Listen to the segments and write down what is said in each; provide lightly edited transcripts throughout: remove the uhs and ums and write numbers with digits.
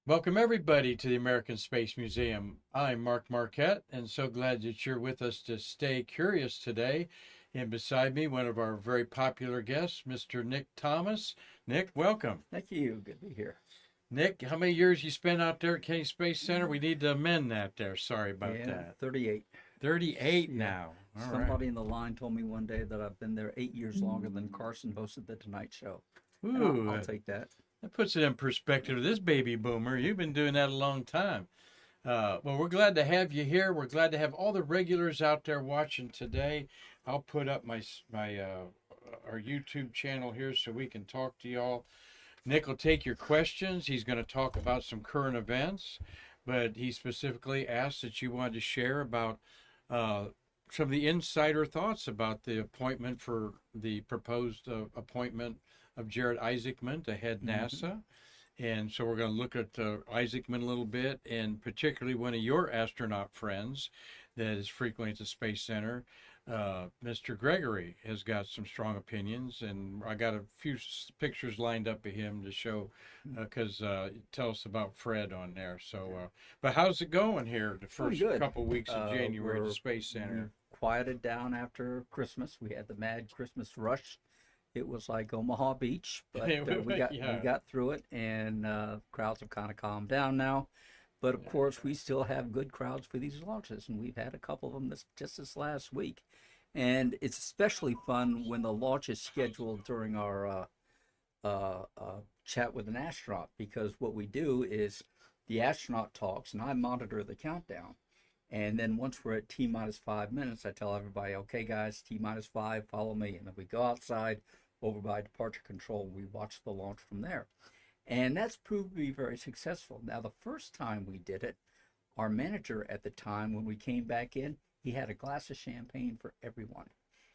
Welcome, everybody, to the American Space Museum. I'm Mark Marquette, and so glad that you're with us to stay curious today. And beside me, one of our very popular guests, Mr. Nick Thomas. Nick, welcome. Thank you. Good to be here. Nick, how many years you spent out there at Kennedy Space Center? We need to amend that there. Sorry about Yeah, that. 38. 38 Yeah. now. All right. Somebody in the line told me one day that I've been there 8 years longer than Carson hosted the Tonight Show. And Ooh, I'll take that. that puts it in perspective. This baby boomer, you've been doing that a long time. Well, we're glad to have you here. We're glad to have all the regulars out there watching today. I'll put up my our YouTube channel here so we can talk to y'all. Nick will take your questions. He's going to talk about some current events, but he specifically asked that you wanted to share about some of the insider thoughts about the appointment for the proposed appointment of Jared Isaacman to head NASA. And so we're going to look at Isaacman a little bit, and particularly one of your astronaut friends that is frequently at the Space Center, Mr. Gregory, has got some strong opinions, and I got a few pictures lined up of him to show, because tell us about Fred on there. So, but how's it going here the first good. couple weeks of January at the Space We Center? quieted down after Christmas. We had the mad Christmas rush. It was like Omaha Beach, but we got through it, and crowds have kind of calmed down now. But of course, we still have good crowds for these launches, and we've had a couple of them this last week. And it's especially fun when the launch is scheduled during our chat with an astronaut, because what we do is the astronaut talks, and I monitor the countdown. And then once we're at T-minus 5 minutes, I tell everybody, okay, guys, T-minus 5, follow me. And then we go outside over by departure control. We watch the launch from there. And that's proved to be very successful. Now, the first time we did it, our manager at the time, when we came back in, he had a glass of champagne for everyone.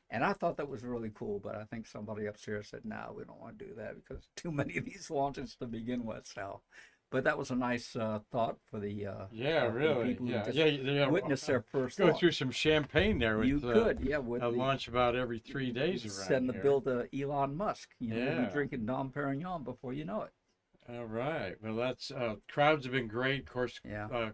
And I thought that was really cool, but I think somebody upstairs said, no, we don't want to do that because too many of these launches to begin with. So, but that was a nice thought for the Really, people who just yeah. witnessed their first Go launch. through some champagne there with You could, yeah, with a launch about every 3 days around setting the here. bill to Elon Musk. You'll Yeah. be drinking Dom Perignon before you know it. All right. Well, that's crowds have been great. Of course, Yeah.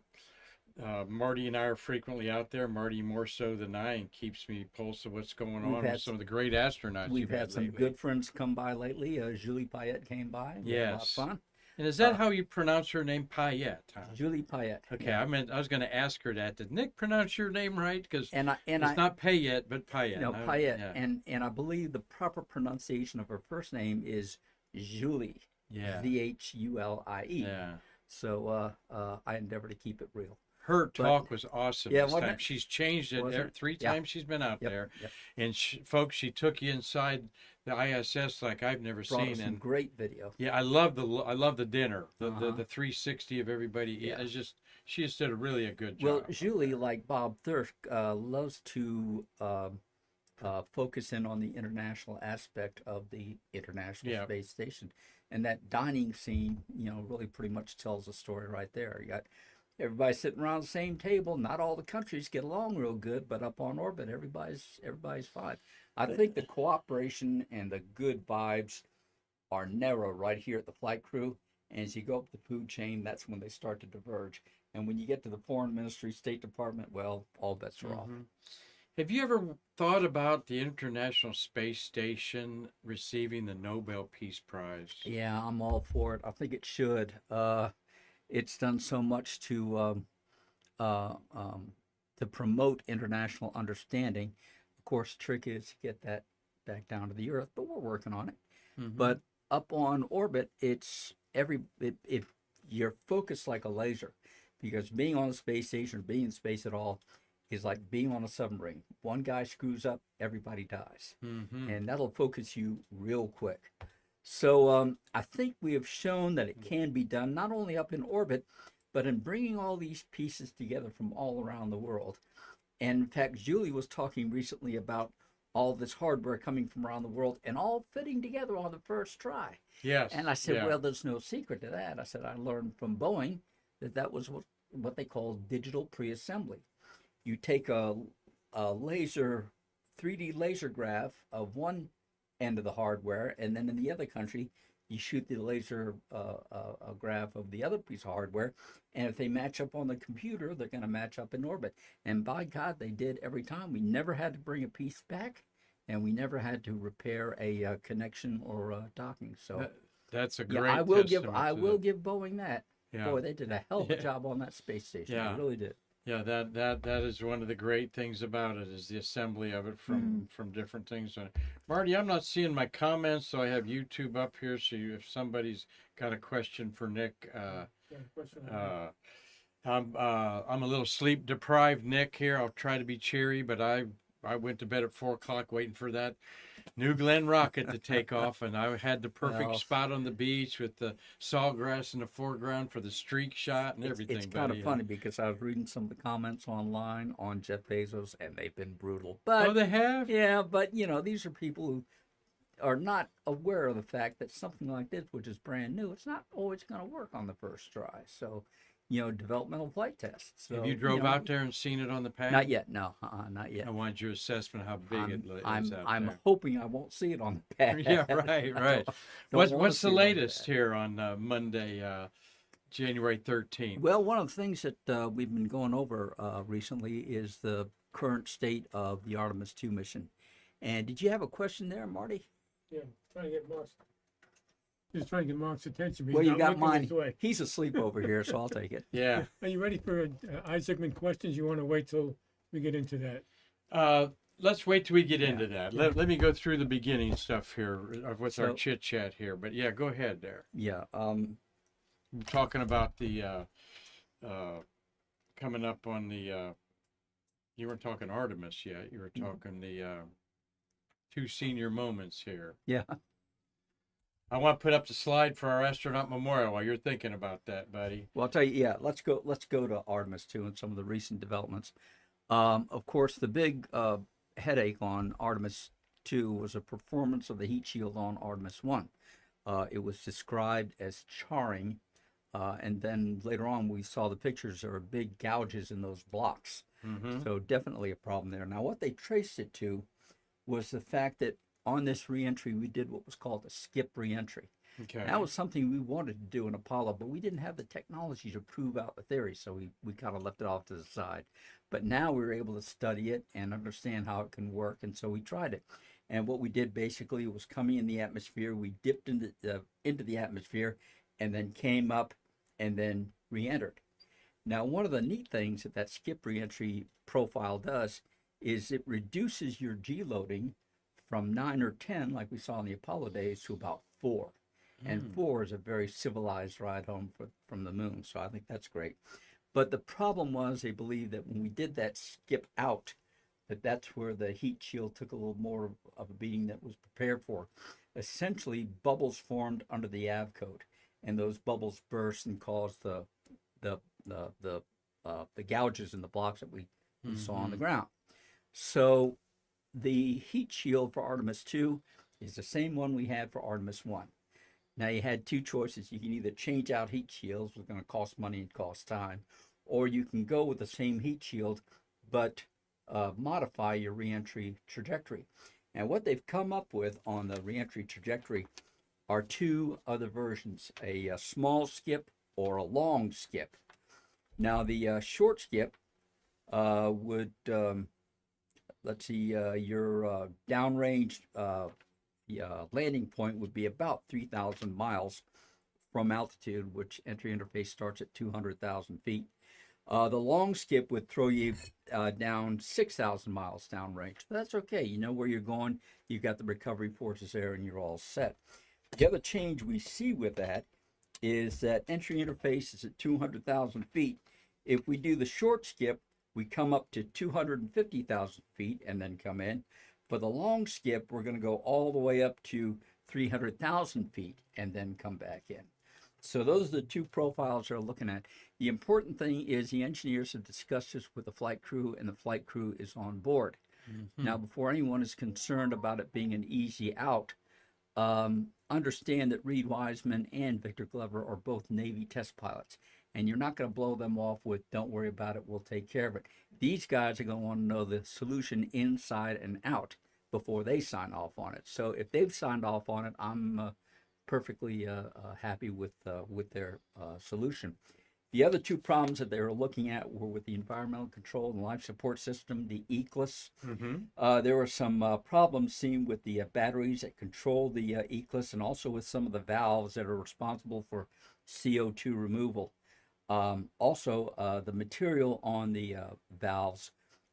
Marty and I are frequently out there. Marty more so than I, and keeps me pulse of what's going We've on had with some of the great astronauts We've you've had some lately. good friends come by lately. Julie Payette came by. We had a lot of Yes. fun. And is that how you pronounce her name, Payette? Huh? Julie Payette. Okay, Yeah. I was going to ask her that. Did Nick pronounce your name right? Because And it's I not Payette, but Payette. no Payette, Yeah. and I believe the proper pronunciation of her first name is Julie. Yeah. Zhulie. Yeah. So I endeavor to keep it real. Her talk was awesome Yeah, this wasn't time. it? She's changed it Was it? three Yeah. times she's been out Yep, there. yep. And folks, she took you inside the ISS like I've never Brought seen. us some And great video. yeah, I love the dinner, Uh-huh. the 360 of everybody. Yeah. It's just she just did a really a good Well, job. Julie, like Bob Thirsk, loves to focus in on the international aspect of the International Yeah. Space Station. And that dining scene, really pretty much tells the story right there. You got everybody sitting around the same table. Not all the countries get along real good, but up on orbit, everybody's fine. I think the cooperation and the good vibes are narrow right here at the flight crew. And as you go up the food chain, that's when they start to diverge. And when you get to the Foreign Ministry, State Department, well, all bets are off. Mhm. Have you ever thought about the International Space Station receiving the Nobel Peace Prize? Yeah, I'm all for it. I think it should. It's done so much to promote international understanding. Of course, the trick is to get that back down to the Earth, but we're working on it. Mhm. But up on orbit, you're focused like a laser, because being on a space station or being in space at all is like being on a submarine. One guy screws up, everybody dies, Mhm. and that'll focus you real quick. So I think we have shown that it can be done not only up in orbit, but in bringing all these pieces together from all around the world. And in fact, Julie was talking recently about all this hardware coming from around the world and all fitting together on the first try. Yes. And I said, yeah. well, there's no secret to that. I said, I learned from Boeing that was what they call digital pre-assembly. You take a laser, 3D laser graph of one end of the hardware, and then in the other country, you shoot the laser graph of the other piece of hardware, and if they match up on the computer, they're going to match up in orbit. And by God, they did every time. We never had to bring a piece back, and we never had to repair a connection or docking. So that's a yeah, great. I will give Boeing that. Yeah. Boy, they did a hell of a job on that space station. Yeah. They really did. Yeah, that is one of the great things about it, is the assembly of it from different things. Marty, I'm not seeing my comments, so I have YouTube up here. So if somebody's got a question for Nick, I'm a little sleep deprived, Nick. Here, I'll try to be cheery, but I went to bed at 4 o'clock waiting for that New Glenn rocket to take off, and I had the perfect spot on the beach with the sawgrass in the foreground for the streak shot and everything. It's kind of funny because I was reading some of the comments online on Jeff Bezos, and they've been brutal. But they have? Yeah, but these are people who are not aware of the fact that something like this, which is brand new, it's not always going to work on the first try. So, developmental flight tests. So, have you drove out there and seen it on the pad? Not yet. No, not yet. I want your assessment of how big it is out there. I'm hoping I won't see it on the pad. Yeah, right. What's the latest here on Monday, January 13th? Well, one of the things that we've been going over recently is the current state of the Artemis II mission. And did you have a question there, Marty? Yeah, trying to get Mark's. Just trying to get Mark's attention. But Well, he's you not got looking mine. his way. He's asleep over here, so I'll take it. Yeah. Are you ready for Isaacman questions? You want to wait till we get into that? Let's wait till we get into that. Let me go through the beginning stuff here with our chit chat here. But yeah, go ahead there. Yeah. I'm talking about the coming up on the. You weren't talking Artemis yet. You were talking the 2 senior moments here. Yeah. I want to put up the slide for our astronaut memorial while you're thinking about that, buddy. Well, I'll tell you. Yeah. Let's go to Artemis II and some of the recent developments. Of course, the big headache on Artemis II was the performance of the heat shield on Artemis I. It was described as charring, and then later on we saw the pictures. There were big gouges in those blocks. Mm-hmm. So definitely a problem there. Now, what they traced it to was the fact that on this reentry, we did what was called a skip reentry. Okay. That was something we wanted to do in Apollo, but we didn't have the technology to prove out the theory, so we kind of left it off to the side. But now we were able to study it and understand how it can work, and so we tried it. And what we did basically was coming in the atmosphere, we dipped into the atmosphere, and then came up and then re-entered. Now, one of the neat things that skip reentry profile does is it reduces your G-loading from 9 or 10, like we saw in the Apollo days, to about 4. And 4 is a very civilized ride home from the moon, so I think that's great. But the problem was they believed that when we did that skip out, that's where the heat shield took a little more of a beating than it was prepared for. Essentially, bubbles formed under the AV code, and those bubbles burst and caused the gouges in the blocks that we saw on the ground. So the heat shield for Artemis II is the same one we had for Artemis I. Now, you had 2 choices. You can either change out heat shields, which is going to cost money and cost time, or you can go with the same heat shield, but modify your reentry trajectory. And what they've come up with on the reentry trajectory are 2 other versions, a small skip or a long skip. Now, the short skip would, let's see, your downrange landing point would be about 3,000 miles from altitude, which entry interface starts at 200,000 feet. The long skip would throw you down 6,000 miles downrange. But that's okay. You know where you're going. You've got the recovery forces there, and you're all set. The other change we see with that is that entry interface is at 200,000 feet. If we do the short skip, we come up to 250,000 feet and then come in. For the long skip, we're going to go all the way up to 300,000 feet and then come back in. So those are the 2 profiles they're looking at. The important thing is the engineers have discussed this with the flight crew, and the flight crew is on board. Mm-hmm. Now, before anyone is concerned about it being an easy out, understand that Reed Wiseman and Victor Glover are both Navy test pilots. And you're not going to blow them off with, don't worry about it, we'll take care of it. These guys are going to want to know the solution inside and out before they sign off on it. So if they've signed off on it, I'm perfectly happy with their solution. The other two problems that they were looking at were with the environmental control and life support system, the ECLS. There were some problems seen with the batteries that control the ECLS, and also with some of the valves that are responsible for CO2 removal. Also, the material on the valves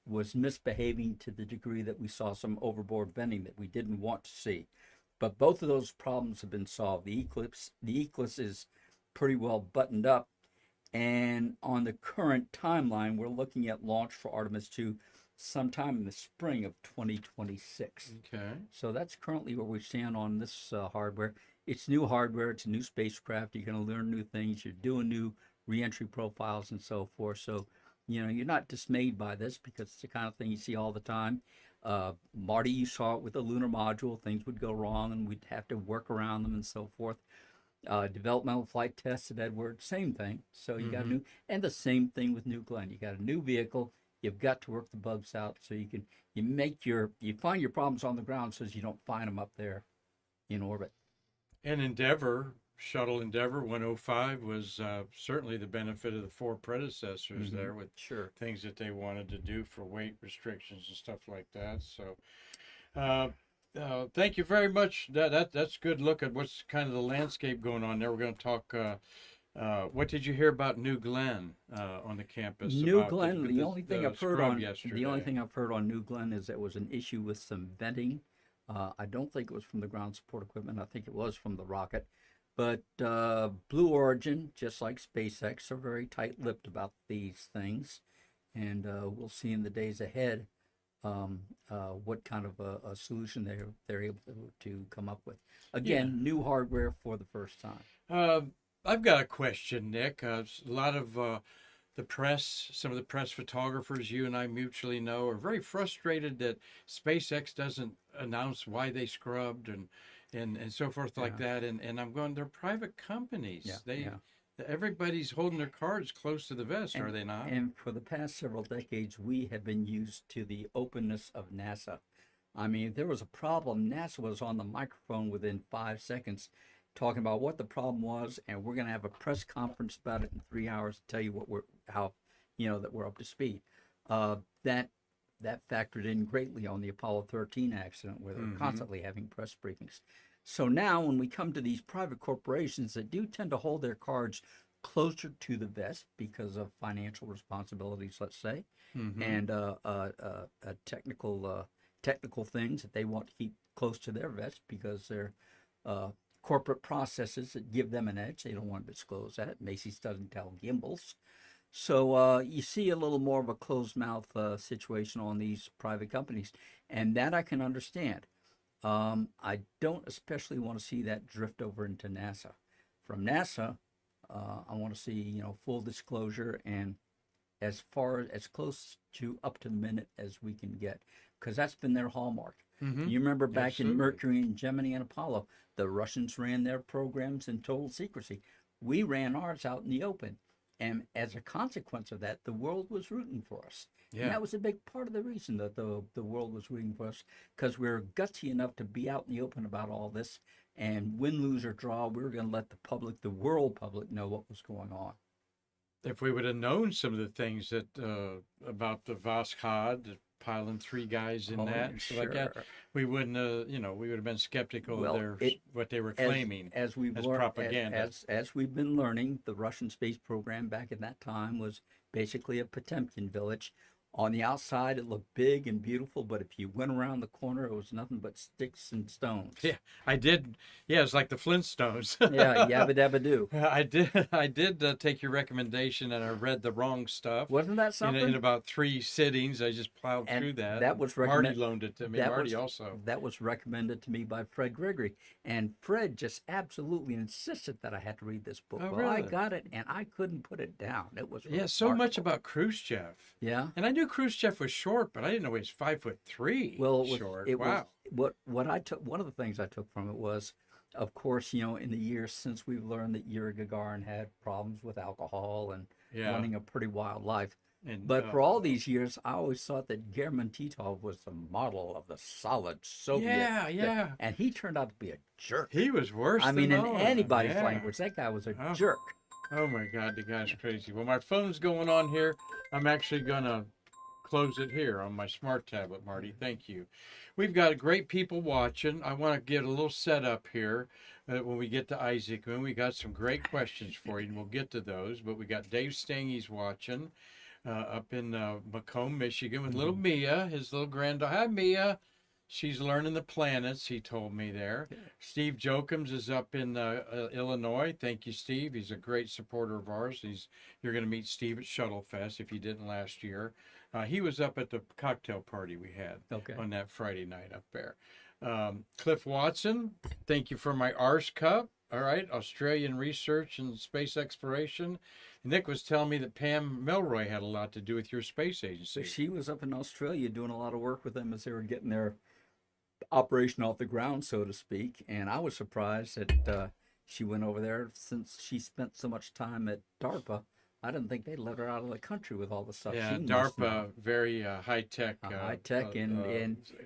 was misbehaving to the degree that we saw some overboard venting that we didn't want to see. But both of those problems have been solved. The ECLS is pretty well buttoned up. And on the current timeline, we're looking at launch for Artemis 2 sometime in the spring of 2026. Okay. So that's currently where we stand on this hardware. It's new hardware. It's a new spacecraft. You're going to learn new things. You're doing new reentry profiles and so forth. So, you're not dismayed by this, because it's the kind of thing you see all the time. Marty, you saw it with the lunar module. Things would go wrong, and we'd have to work around them and so forth. Developmental flight tests at Edward, same thing. So you got and the same thing with New Glenn. You got a new vehicle. You've got to work the bugs out so you find your problems on the ground so you don't find them up there in orbit. And Shuttle Endeavour 105 was certainly the benefit of the four predecessors there, with things that they wanted to do for weight restrictions and stuff like that. So thank you very much. That's a good look at what's kind of the landscape going on there. We're going to talk. What did you hear about New Glenn on the campus? New Glenn. The only thing I've heard on New Glenn is there was an issue with some venting. I don't think it was from the ground support equipment. I think it was from the rocket. But Blue Origin, just like SpaceX, are very tight-lipped about these things, and we'll see in the days ahead what kind of a solution they're able to come up with. Again, new hardware for the first time. I've got a question, Nick. A lot of the press, some of the press photographers you and I mutually know, are very frustrated that SpaceX doesn't announce why they scrubbed and so forth like that. And I'm going, they're private companies. Everybody's holding their cards close to the vest, are they not? And for the past several decades, we have been used to the openness of NASA. I mean, if there was a problem, NASA was on the microphone within 5 seconds talking about what the problem was, and we're going to have a press conference about it in 3 hours to tell you that we're up to speed. That factored in greatly on the Apollo 13 accident, where they're constantly having press briefings. So now when we come to these private corporations that do tend to hold their cards closer to the vest because of financial responsibilities, let's say, and technical things that they want to keep close to their vest because they're corporate processes that give them an edge. They don't want to disclose that. Macy's doesn't tell Gimbals. So you see a little more of a closed mouth situation on these private companies, and that I can understand. I don't especially want to see that drift over into NASA. From NASA, I want to see full disclosure and as close to up to the minute as we can get, because that's been their hallmark. You remember back in Mercury and Gemini and Apollo, the Russians ran their programs in total secrecy. We ran ours out in the open. And as a consequence of that, the world was rooting for us. Yeah. And that was a big part of the reason that the world was rooting for us, because we were gutsy enough to be out in the open about all this. And win, lose, or draw, we were going to let the world public know what was going on. If we would have known some of the things that about the Voskhod, piling 3 guys in that and stuff like that, we wouldn't we would have been skeptical of what they were claiming as propaganda. As we've been learning, the Russian space program back in that time was basically a Potemkin village. On the outside, it looked big and beautiful, but if you went around the corner, it was nothing but sticks and stones. Yeah, I did. Yeah, it's like the Flintstones. Yeah, yabba dabba do. I did take your recommendation, and I read the wrong stuff. Wasn't that something? In about 3 sittings, I just plowed through that. That was Marty loaned it to me. That was recommended to me by Fred Gregory, and Fred just absolutely insisted that I had to read this book. Oh, well, really? I got it, and I couldn't put it down. It was so much about Khrushchev. Yeah, and I knew Khrushchev was short, but I didn't know he was 5'3". Well, short. Wow. What I took, one of the things I took from it was, of course, in the years since we've learned that Yuri Gagarin had problems with alcohol and running a pretty wild life, And But for all these years, I always thought that German Titov was the model of the solid Soviet. yeah, yeah, And he turned out to be a jerk. he was worse. I mean, than in all of them. anybody's Yeah. language, that guy was a Oh. jerk. Oh my God, the guy's crazy. Well, my phone's going on here. I'm actually gonna close it here on my smart tablet, Marty. Thank you. We've got great people watching. I want to get a little setup here when we get to Isaacman. We got some great questions for you, and we'll get to those. But we got Dave Stangy's watching up in Macomb, Michigan, with little Mia, his little granddaughter. Hi, Mia. She's learning the planets, he told me there. Yeah. Steve Jokums is up in Illinois. Thank you, Steve. He's a great supporter of ours. You're going to meet Steve at Shuttle Fest if you didn't last year. He was up at the cocktail party we had on that Friday night up there. Cliff Watson, thank you for my Ars Cup. All right, Australian research and space exploration. Nick was telling me that Pam Melroy had a lot to do with your space agency. So she was up in Australia doing a lot of work with them as they were getting their operation off the ground, so to speak. And I was surprised that she went over there since she spent so much time at DARPA. I didn't think they'd let her out of the country with all the stuff Yeah, she must know. DARPA, very high tech. High tech and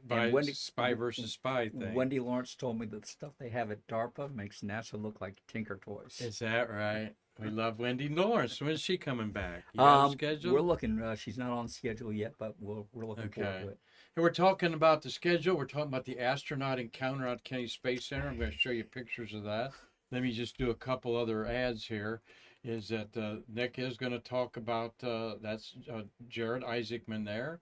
Wendy, spy versus spy thing. Wendy Lawrence told me that the stuff they have at DARPA makes NASA look like Tinker Toys. Is that right? We love Wendy Lawrence. When's she coming back? You got a schedule? We're looking. She's not on schedule yet, but we're looking forward to it. And we're talking about the schedule. We're talking about the astronaut encounter at Kennedy Space Center. I'm going to show you pictures of that. Let me just do a couple other ads here. Is that Nick is going to talk about, that's Jared Isaacman there.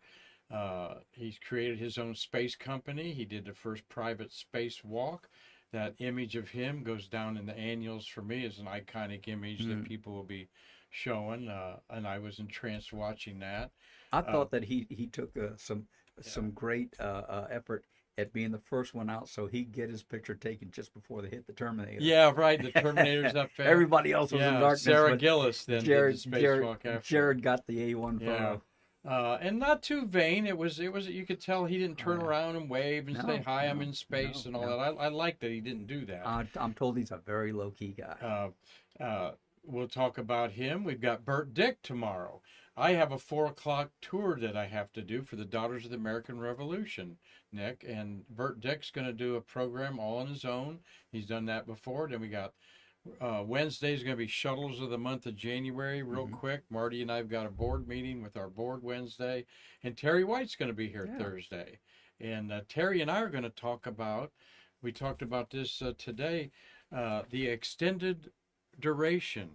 He's created his own space company. He did the first private space walk. That image of him goes down in the annuals for me as an iconic image that people will be showing. And I was entranced watching that. I thought that he took some great effort at being the first one out, so he'd get his picture taken just before they hit the Terminator. Yeah, right. The Terminator's up there. Everybody else was in darkness. Sarah Gillis then did the spacewalk after. Jared got the A1 photo. And not too vain. It was. You could tell he didn't turn around and wave and say hi. I'm in space and all that. I like that he didn't do that. I'm told he's a very low key guy. We'll talk about him. We've got Bert Dick tomorrow. I have a 4:00 tour that I have to do for the Daughters of the American Revolution, Nick. And Bert Dick's going to do a program all on his own. He's done that before. Then we got Wednesday's going to be Shuttles of the month of January. Real quick, Marty and I've got a board meeting with our board Wednesday. And Terry White's going to be here Thursday. And Terry and I are going to talk about, we talked about this today, the extended duration.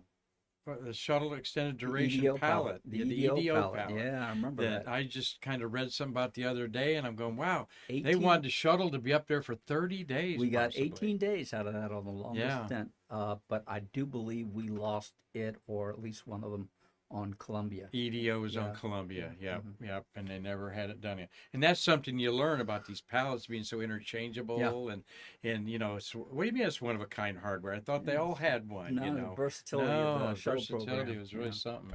The shuttle extended duration palette. The EDO palette. Yeah, I remember that. I just kind of read something about the other day, and I'm going, wow, 18, they wanted the shuttle to be up there for 30 days. We got 18 days out of that on the longest stint. But I do believe we lost it, or at least one of them, on Columbia. EDO was on Columbia, yep, and they never had it done yet. And that's something you learn about these pallets being so interchangeable, and you know, it's, what do you mean it's one of a kind hardware? I thought they all had one. No, you know, the versatility of the shuttle program was really something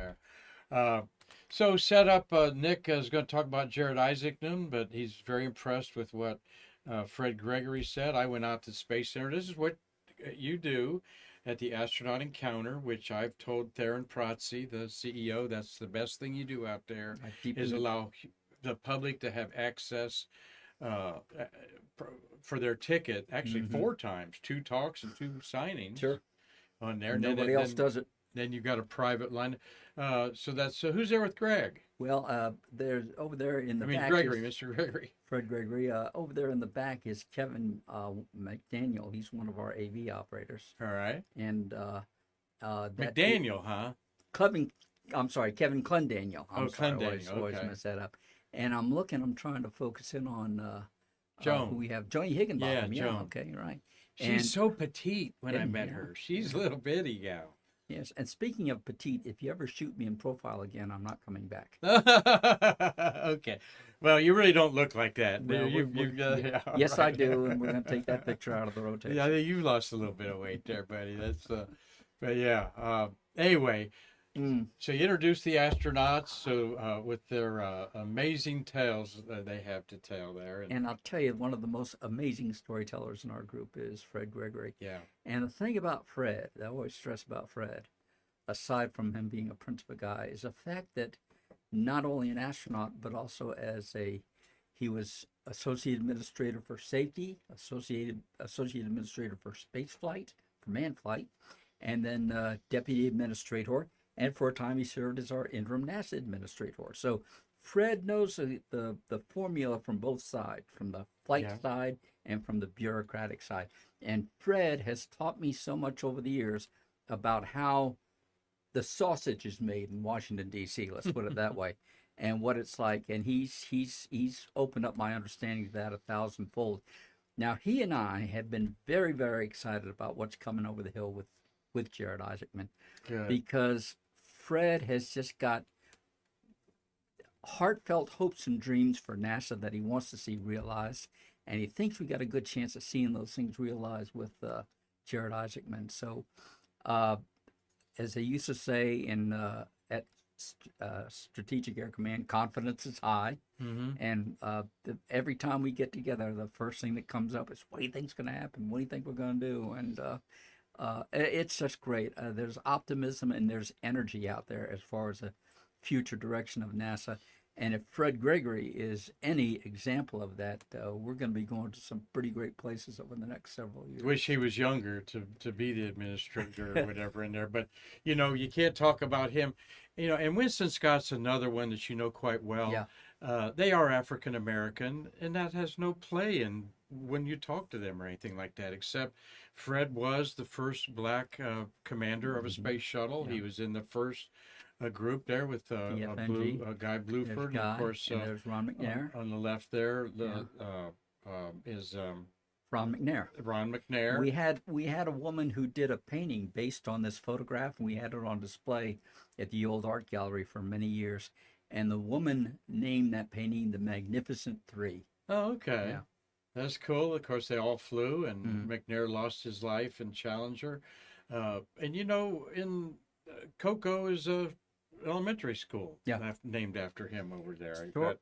there. So set up. Nick is going to talk about Jared Isaacman, but he's very impressed with what Fred Gregory said. I went out to the Space Center. This is what you do at the astronaut encounter, which I've told Theron Protze, the CEO, that's the best thing you do out there, is allow the public to have access for their ticket, actually 4 times, 2 talks and 2 signings on there. Nobody else does it. Then you've got a private line. So who's there with Greg? Well, there's over there in the back. Gregory, Mr. Gregory. Fred Gregory. Over there in the back is Kevin McDaniel. He's one of our AV operators. All right. And McDaniel, huh? Kevin Clendaniel. I'm sorry, Clendaniel. Always mess that up. And I'm trying to focus in on Joan. who we have. Joni Higginbottom. Yeah, Joan. Okay, you're right. She's so petite when I met her. She's a little bitty gal. Yes, and speaking of petite, if you ever shoot me in profile again, I'm not coming back. Okay. Well, you really don't look like that. Well, yes, I do, and we're going to take that picture out of the rotation. Yeah, you lost a little bit of weight there, buddy. That's but yeah. Anyway, so you introduced the astronauts, so with their amazing tales they have to tell there. And I'll tell you, one of the most amazing storytellers in our group is Fred Gregory. Yeah. And the thing about Fred, I always stress about Fred, aside from him being a principal guy, is the fact that not only an astronaut, but also he was associate administrator for safety, associate administrator for space flight, for manned flight, and then deputy administrator. And for a time, he served as our interim NASA administrator. So Fred knows the formula from both sides, from the flight side and from the bureaucratic side. And Fred has taught me so much over the years about how the sausage is made in Washington, D.C., let's put it that way, and what it's like. And he's opened up my understanding of that 1,000-fold. Now, he and I have been very, very excited about what's coming over the hill with Jared Isaacman. Good. Because Fred has just got heartfelt hopes and dreams for NASA that he wants to see realized, and he thinks we got a good chance of seeing those things realized with Jared Isaacman. So, as they used to say at Strategic Air Command, confidence is high. Mm-hmm. And every time we get together, the first thing that comes up is, what do you think's going to happen? What do you think we're going to do? And it's just great. There's optimism and there's energy out there as far as the future direction of NASA. And if Fred Gregory is any example of that, we're going to be going to some pretty great places over the next several years. Wish he was younger to be the administrator or whatever in there. But, you can't talk about him. And Winston Scott's another one that you know quite well. Yeah. They are African American, and that has no play in when you talk to them or anything like that, except Fred was the first black commander of a space shuttle. Yeah. He was in the first group there with Guy Bluford, and of course there's Ron McNair on the left there. Is Ron McNair. Ron McNair. We had a woman who did a painting based on this photograph, and we had it on display at the old art gallery for many years. And the woman named that painting the Magnificent Three. Oh, okay. Yeah. That's cool. Of course, they all flew, and McNair lost his life in Challenger. And in Cocoa is a elementary school named after him over there. The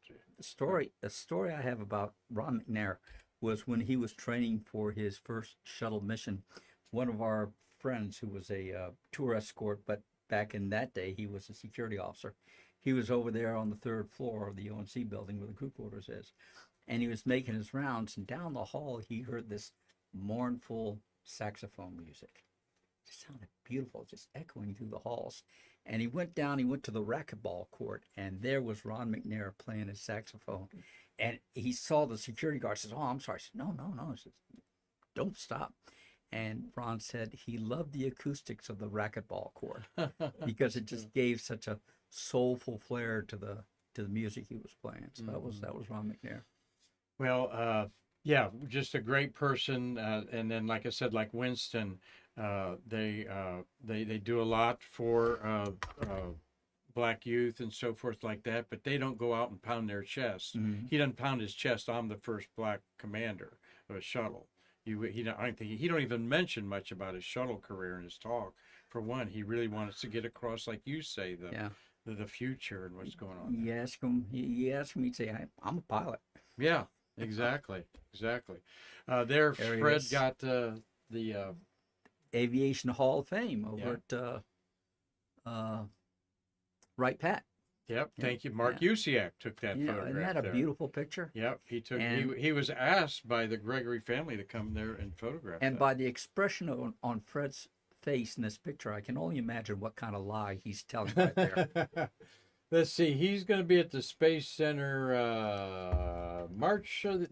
story I have about Ron McNair was when he was training for his first shuttle mission. One of our friends who was a tour escort, but back in that day he was a security officer. He was over there on the 3rd floor of the ONC building where the crew quarters is. And he was making his rounds, and down the hall he heard this mournful saxophone music. It just sounded beautiful, just echoing through the halls. And he went to the racquetball court, and there was Ron McNair playing his saxophone. And he saw the security guard, says, "Oh, I'm sorry." I said, No. He said, "Don't stop." And Ron said he loved the acoustics of the racquetball court because it just gave such a soulful flair to the music he was playing. So that was Ron McNair. Well, just a great person. And then, like I said, like Winston, they do a lot for black youth and so forth like that, but they don't go out and pound their chest. Mm-hmm. He doesn't pound his chest. I'm the first black commander of a shuttle. He don't even mention much about his shuttle career in his talk. For one, he really wants to get across, like you say, the future and what's going on. You ask him, he'd say, "I'm a pilot." Yeah, exactly. There Fred got the Aviation Hall of Fame over at Wright Pat. Yep, thank you. Mark Usiak took that photograph. Isn't that a beautiful picture? Yep, he took. He was asked by the Gregory family to come there and photograph. And by the expression on Fred's face in this picture, I can only imagine what kind of lie he's telling right there. Let's see. He's going to be at the Space Center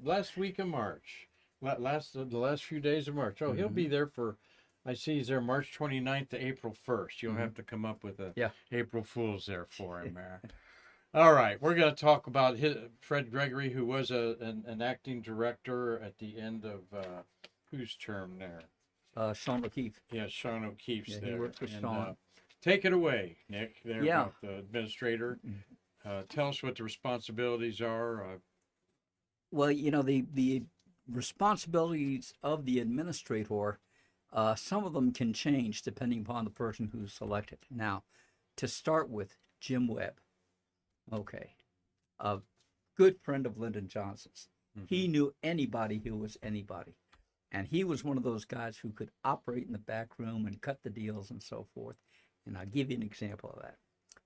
last week of March. The last few days of March. Oh, he'll be there for. I see he's there March 29th to April 1st. You'll have to come up with a April Fool's there for him there. All right, we're going to talk about Fred Gregory, who was an acting director at the end of whose term there? Sean O'Keefe. Yeah, Sean O'Keefe's there. He worked with Sean. Take it away, Nick. There about the administrator. Tell us what the responsibilities are. Well, the responsibilities of the administrator. Some of them can change depending upon the person who's selected. Now, to start with, Jim Webb. Okay. A good friend of Lyndon Johnson's. Mm-hmm. He knew anybody who was anybody. And he was one of those guys who could operate in the back room and cut the deals and so forth. And I'll give you an example of that.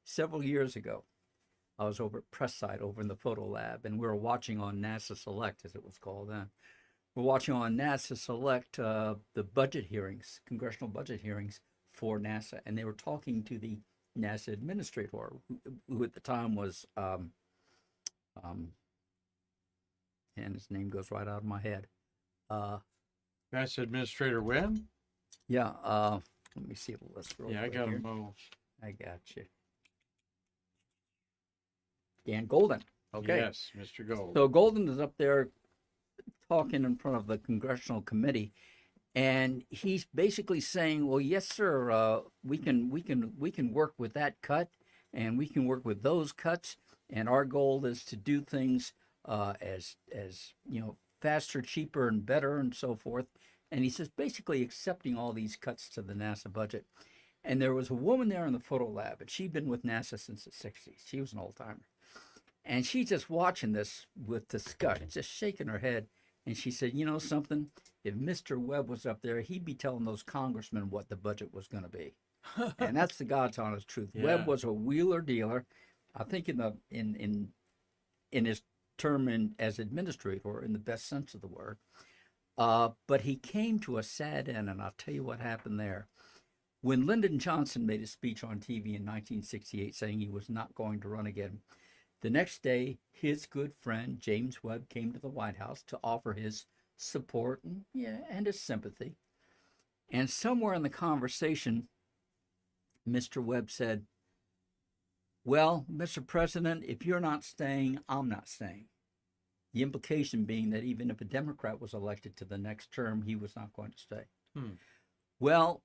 Several years ago, I was over at Press Site over in the photo lab, and we were watching on NASA Select, as it was called then. We're watching on NASA Select the budget hearings, congressional budget hearings for NASA, and they were talking to the NASA administrator, who at the time was, and his name goes right out of my head. NASA Administrator Webb? Yeah, let me see the list real quick. I got here. them all. I got you. Dan Golden. Okay. Yes, Mr. Gold. So Golden is up there talking in front of the congressional committee, and he's basically saying, "Well, yes, sir, we can work with that cut, and we can work with those cuts, and our goal is to do things as faster, cheaper, and better, and so forth." And he says basically accepting all these cuts to the NASA budget. And there was a woman there in the photo lab, and she'd been with NASA since the 60s. She was an old timer. And she's just watching this with disgust, just shaking her head. And she said, "You know something? If Mr. Webb was up there, he'd be telling those congressmen what the budget was going to be." And that's the God's honest truth. Yeah. Webb was a wheeler dealer. I think in his term as administrator, in the best sense of the word. But he came to a sad end, and I'll tell you what happened there. When Lyndon Johnson made a speech on TV in 1968 saying he was not going to run again, the next day, his good friend James Webb came to the White House to offer his support and his sympathy. And somewhere in the conversation, Mr. Webb said, "Well, Mr. President, if you're not staying, I'm not staying." The implication being that even if a Democrat was elected to the next term, he was not going to stay. Well,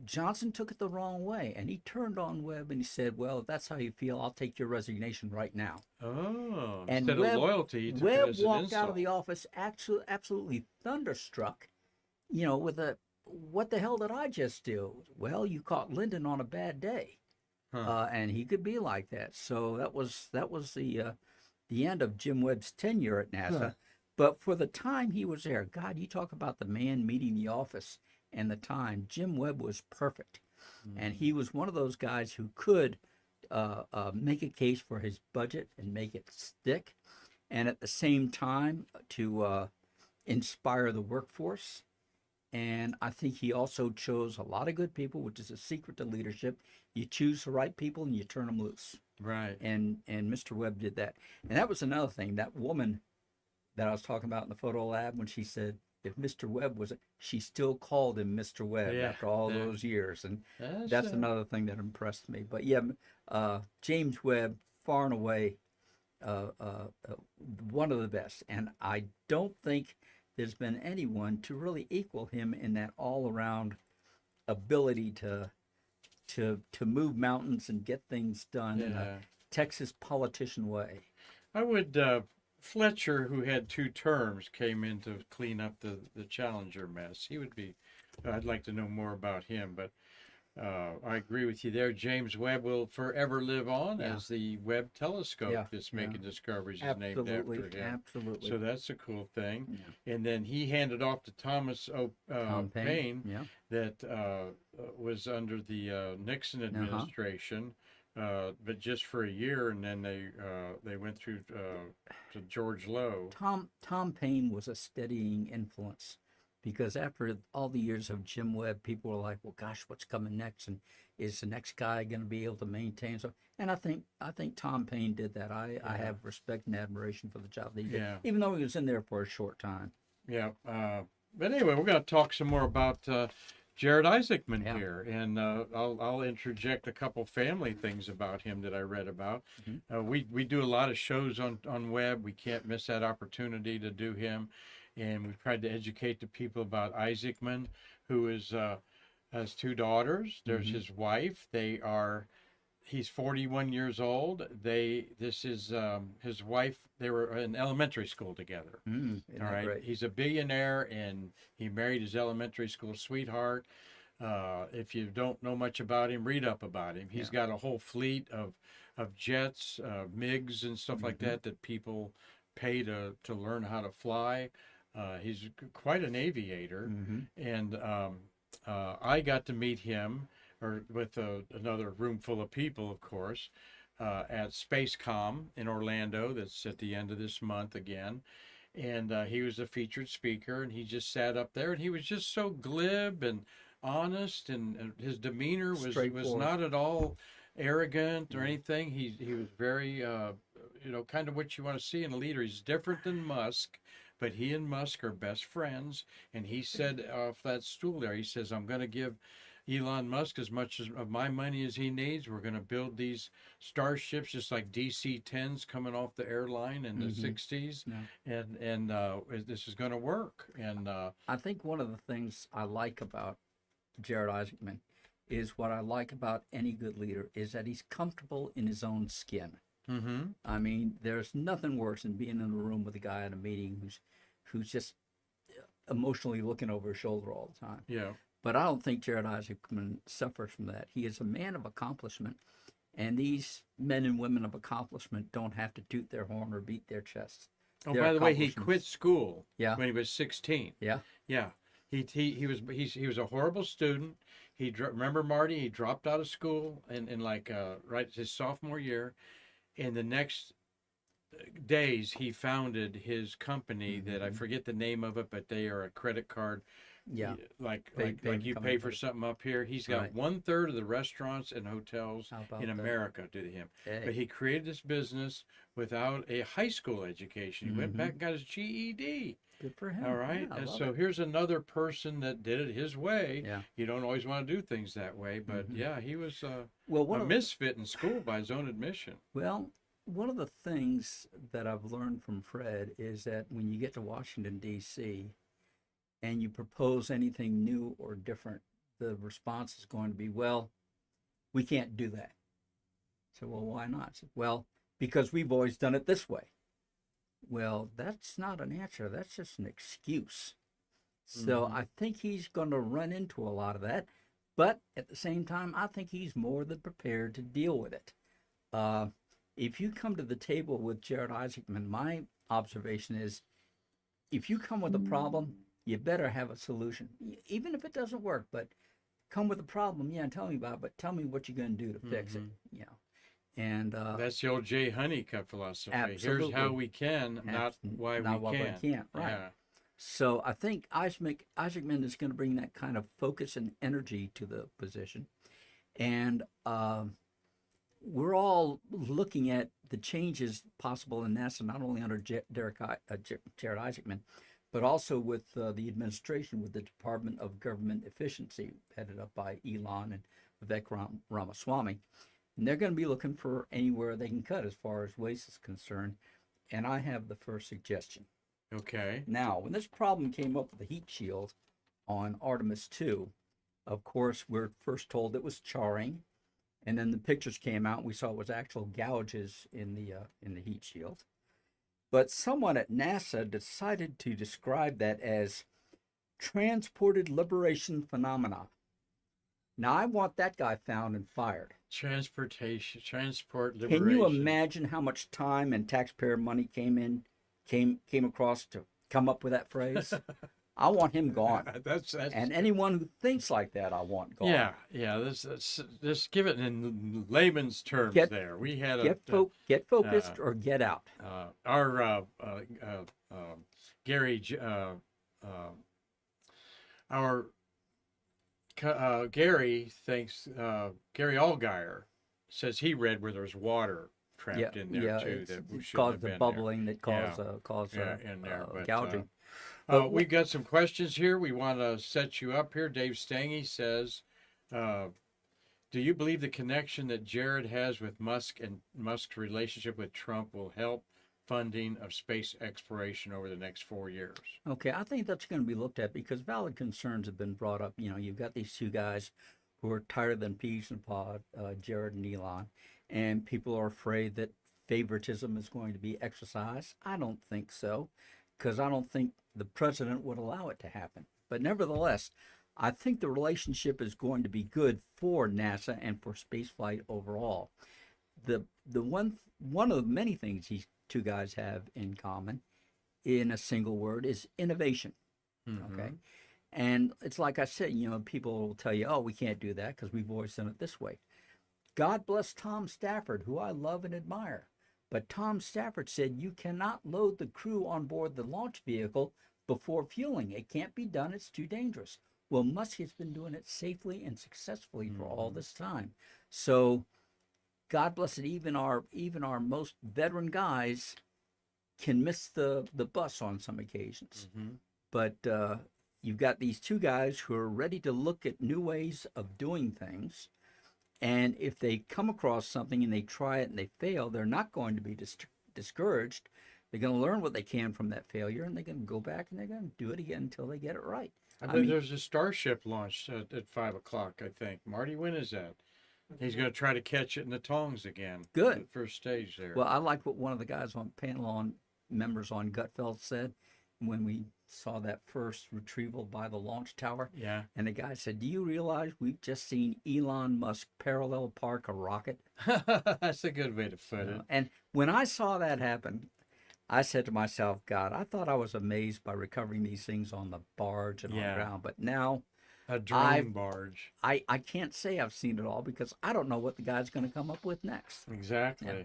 Johnson took it the wrong way, and he turned on Webb and he said, "Well, if that's how you feel, I'll take your resignation right now." Oh, And instead Webb, of loyalty, he took it Webb as an walked insult. out of the office absolutely thunderstruck, with "What the hell did I just do?" "Well, you caught Lyndon on a bad day." And he could be like that. So that was the end of Jim Webb's tenure at NASA. But for the time he was there, God, you talk about the man meeting the office and the time. Jim Webb was perfect, and he was one of those guys who could make a case for his budget and make it stick, and at the same time to inspire the workforce. And I think he also chose a lot of good people, which is a secret to leadership. You choose the right people and you turn them loose. Right. And Mr. Webb did that. And that was another thing. That woman that I was talking about in the photo lab, when she said, if Mr. Webb was, she still called him Mr. Webb after all those years. And that's another thing that impressed me. But yeah, James Webb, far and away, one of the best. And I don't think there's been anyone to really equal him in that all-around ability to move mountains and get things done in a Texas politician way. I would, Fletcher, who had 2 terms, came in to clean up the Challenger mess. He would be, I'd like to know more about him, but I agree with you there. James Webb will forever live on as the Webb telescope is making discoveries is named after him. Absolutely. So that's a cool thing. Yeah. And then he handed off to Thomas Paine that was under the Nixon administration. But just for a year, and then they went through to George Lowe. Tom Paine was a steadying influence, because after all the years of Jim Webb, people were like, "Well, gosh, what's coming next? And is the next guy going to be able to maintain?" So, and I think Tom Paine did that. I have respect and admiration for the job that he did, even though he was in there for a short time. Yeah. But anyway, we're going to talk some more about Jared Isaacman here, and I'll interject a couple family things about him that I read about. We do a lot of shows on Webb. We can't miss that opportunity to do him, and we've tried to educate the people about Isaacman, who has 2 daughters. There's his wife. He's 41 years old. This is his wife. They were in elementary school together. All right. Great? He's a billionaire, and he married his elementary school sweetheart. If you don't know much about him, read up about him. He's got a whole fleet of jets, MiGs, and stuff like that people pay to learn how to fly. He's quite an aviator, and I got to meet him, or with another room full of people, of course, at Spacecom in Orlando. That's at the end of this month again. And he was a featured speaker, and he just sat up there, and he was just so glib and honest, and his demeanor was not at all arrogant or anything. He was very, kind of what you want to see in a leader. He's different than Musk, but he and Musk are best friends. And he said off that stool there, he says, I'm going to give Elon Musk as much of my money as he needs. We're going to build these starships just like DC-10s coming off the airline in the 60s. Yeah. And this is going to work. And I think one of the things I like about Jared Isaacman is what I like about any good leader is that he's comfortable in his own skin. Mm-hmm. I mean, there's nothing worse than being in a room with a guy at a meeting who's just emotionally looking over his shoulder all the time. Yeah. But I don't think Jared Isaacman suffers from that. He is a man of accomplishment, and these men and women of accomplishment don't have to toot their horn or beat their chests. Oh, by the way, he quit school when he was 16. Yeah. Yeah. He was a horrible student. Remember Marty? He dropped out of school in like right his sophomore year. In the next days, he founded his company that I forget the name of it, but they are a credit card. Yeah. Like you pay for something up here. He's got 1/3 of the restaurants and hotels in America to him. Hey. But he created this business without a high school education. He went back and got his GED. Good for him. All right. Yeah, and so here's another person that did it his way. Yeah. You don't always want to do things that way, but yeah, he was a misfit in school by his own admission. Well, one of the things that I've learned from Fred is that when you get to Washington, D.C., and you propose anything new or different, the response is going to be, well, we can't do that. So, well, why not? I said, well, because we've always done it this way. Well, that's not an answer. That's just an excuse. So I think he's going to run into a lot of that. But at the same time, I think he's more than prepared to deal with it. If you come to the table with Jared Isaacman, my observation is if you come with a problem, you better have a solution. Even if it doesn't work, but come with a problem. Yeah, tell me about it, but tell me what you're going to do to fix it. You know. And that's the old Jay Honeycutt philosophy. Absolutely. Here's how we can, not why we can't. Right. Yeah. So I think Isaacman is going to bring that kind of focus and energy to the position. And we're all looking at the changes possible in NASA, not only under Jared Isaacman, but also with the administration, with the Department of Government Efficiency, headed up by Elon and Vivek Ramaswamy. And they're going to be looking for anywhere they can cut as far as waste is concerned. And I have the first suggestion. Okay. Now, when this problem came up with the heat shield on Artemis 2, of course, we're first told it was charring. And then the pictures came out, and we saw it was actual gouges in the heat shield. But someone at NASA decided to describe that as transported liberation phenomena. Now, I want that guy found and fired. Transport liberation. Can you imagine how much time and taxpayer money came across to come up with that phrase? I want him gone. That's and anyone who thinks like that, I want gone. Yeah. This give it in layman's terms. There, we had get focused or get out. Our Gary, Gary thinks Gary Allgaier says he read where there's water trapped in there too. That caused the bubbling that caused gouging. We've got some questions here. We want to set you up here. Dave Stange says, do you believe the connection that Jared has with Musk and Musk's relationship with Trump will help funding of space exploration over the next 4 years? Okay, I think that's going to be looked at because valid concerns have been brought up. You know, you've got these two guys who are tighter than peas in a pod, Jared and Elon, and people are afraid that favoritism is going to be exercised. I don't think so, because I don't think the president would allow it to happen. But nevertheless, I think the relationship is going to be good for NASA and for spaceflight overall. The one of the many things these two guys have in common, in a single word, is innovation. Okay, and it's like I said, you know, people will tell you, "Oh, we can't do that because we've always done it this way." God bless Tom Stafford, who I love and admire. But Tom Stafford said you cannot load the crew on board the launch vehicle before fueling. It can't be done. It's too dangerous. Well, Musk has been doing it safely and successfully for all this time. So God bless it. Even our most veteran guys can miss the bus on some occasions. But you've got these two guys who are ready to look at new ways of doing things. And if they come across something and they try it and they fail, they're not going to be discouraged. They're going to learn what they can from that failure, and they're going to go back and they're going to do it again until they get it right. I bet there's a Starship launched at 5 o'clock, I think. Marty, when is that? He's going to try to catch it in the tongs again. Good. The first stage there. Well, I like what one of the guys on panel members on Gutfeld said when we saw that first retrieval by the launch tower. Yeah. And the guy said, do you realize we've just seen Elon Musk parallel park a rocket? That's a good way to put it. And when I saw that happen, I said to myself, God, I thought I was amazed by recovering these things on the barge and on the ground. But now a drone barge. I can't say I've seen it all because I don't know what the guy's going to come up with next. Exactly. Yeah.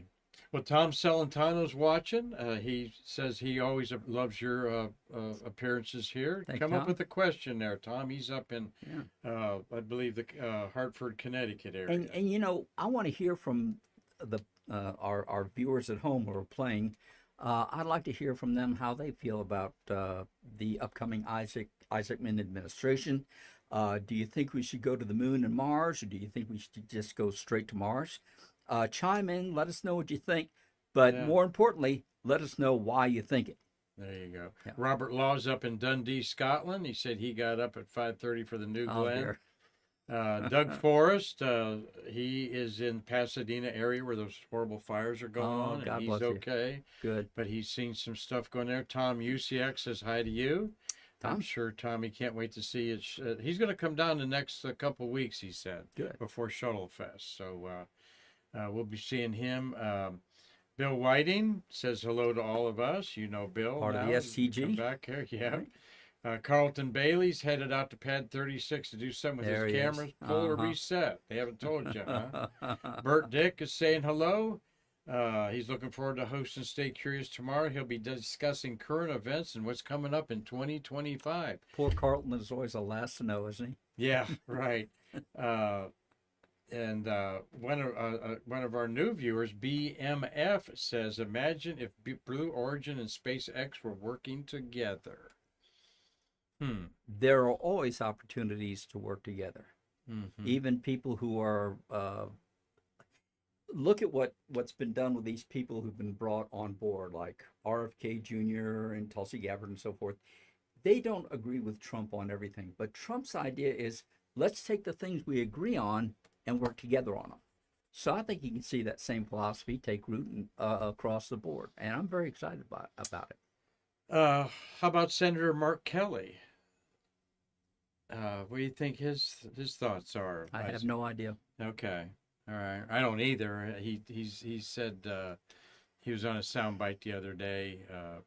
Well, Tom Celentano's watching. He says he always loves your appearances here. Come up with a question there, Tom. He's up in, I believe, the Hartford, Connecticut area. And you know, I want to hear from our viewers at home who are playing. I'd like to hear from them how they feel about the upcoming Isaacman administration. Do you think we should go to the moon and Mars, or do you think we should just go straight to Mars? Chime in, let us know what you think, but more importantly, let us know why you think it. There you go. Yeah. Robert Law's up in Dundee, Scotland. He said he got up at 5:30 for the New Glen. Doug Forrest, he is in Pasadena area where those horrible fires are going on, and he's okay. Good. But he's seen some stuff going there. Tom Usiak says hi to you. Tom? I'm sure Tommy can't wait to see it. He's going to come down the next couple weeks, he said, before Shuttle Fest. So we'll be seeing him. Bill Whiting says hello to all of us. You know Bill. Part of the STG. Come back here, yeah. Right. Carlton Bailey's headed out to pad 36 to do something with his cameras. Pull or reset. They haven't told you, huh? Bert Dick is saying hello. He's looking forward to hosting Stay Curious tomorrow. He'll be discussing current events and what's coming up in 2025. Poor Carlton is always the last to know, isn't he? Yeah, right. And one of our new viewers, BMF, says, imagine if Blue Origin and SpaceX were working together. There are always opportunities to work together. Even people who are look at what's been done with these people who've been brought on board, like RFK Jr. and Tulsi Gabbard and so forth. They don't agree with Trump on everything, but Trump's idea is let's take the things we agree on and work together on them. So I think you can see that same philosophy take root across the board, and I'm very excited about it. How about Senator Mark Kelly? What do you think his thoughts are? I have no idea. Okay, all right. I don't either. He said he was on a soundbite the other day,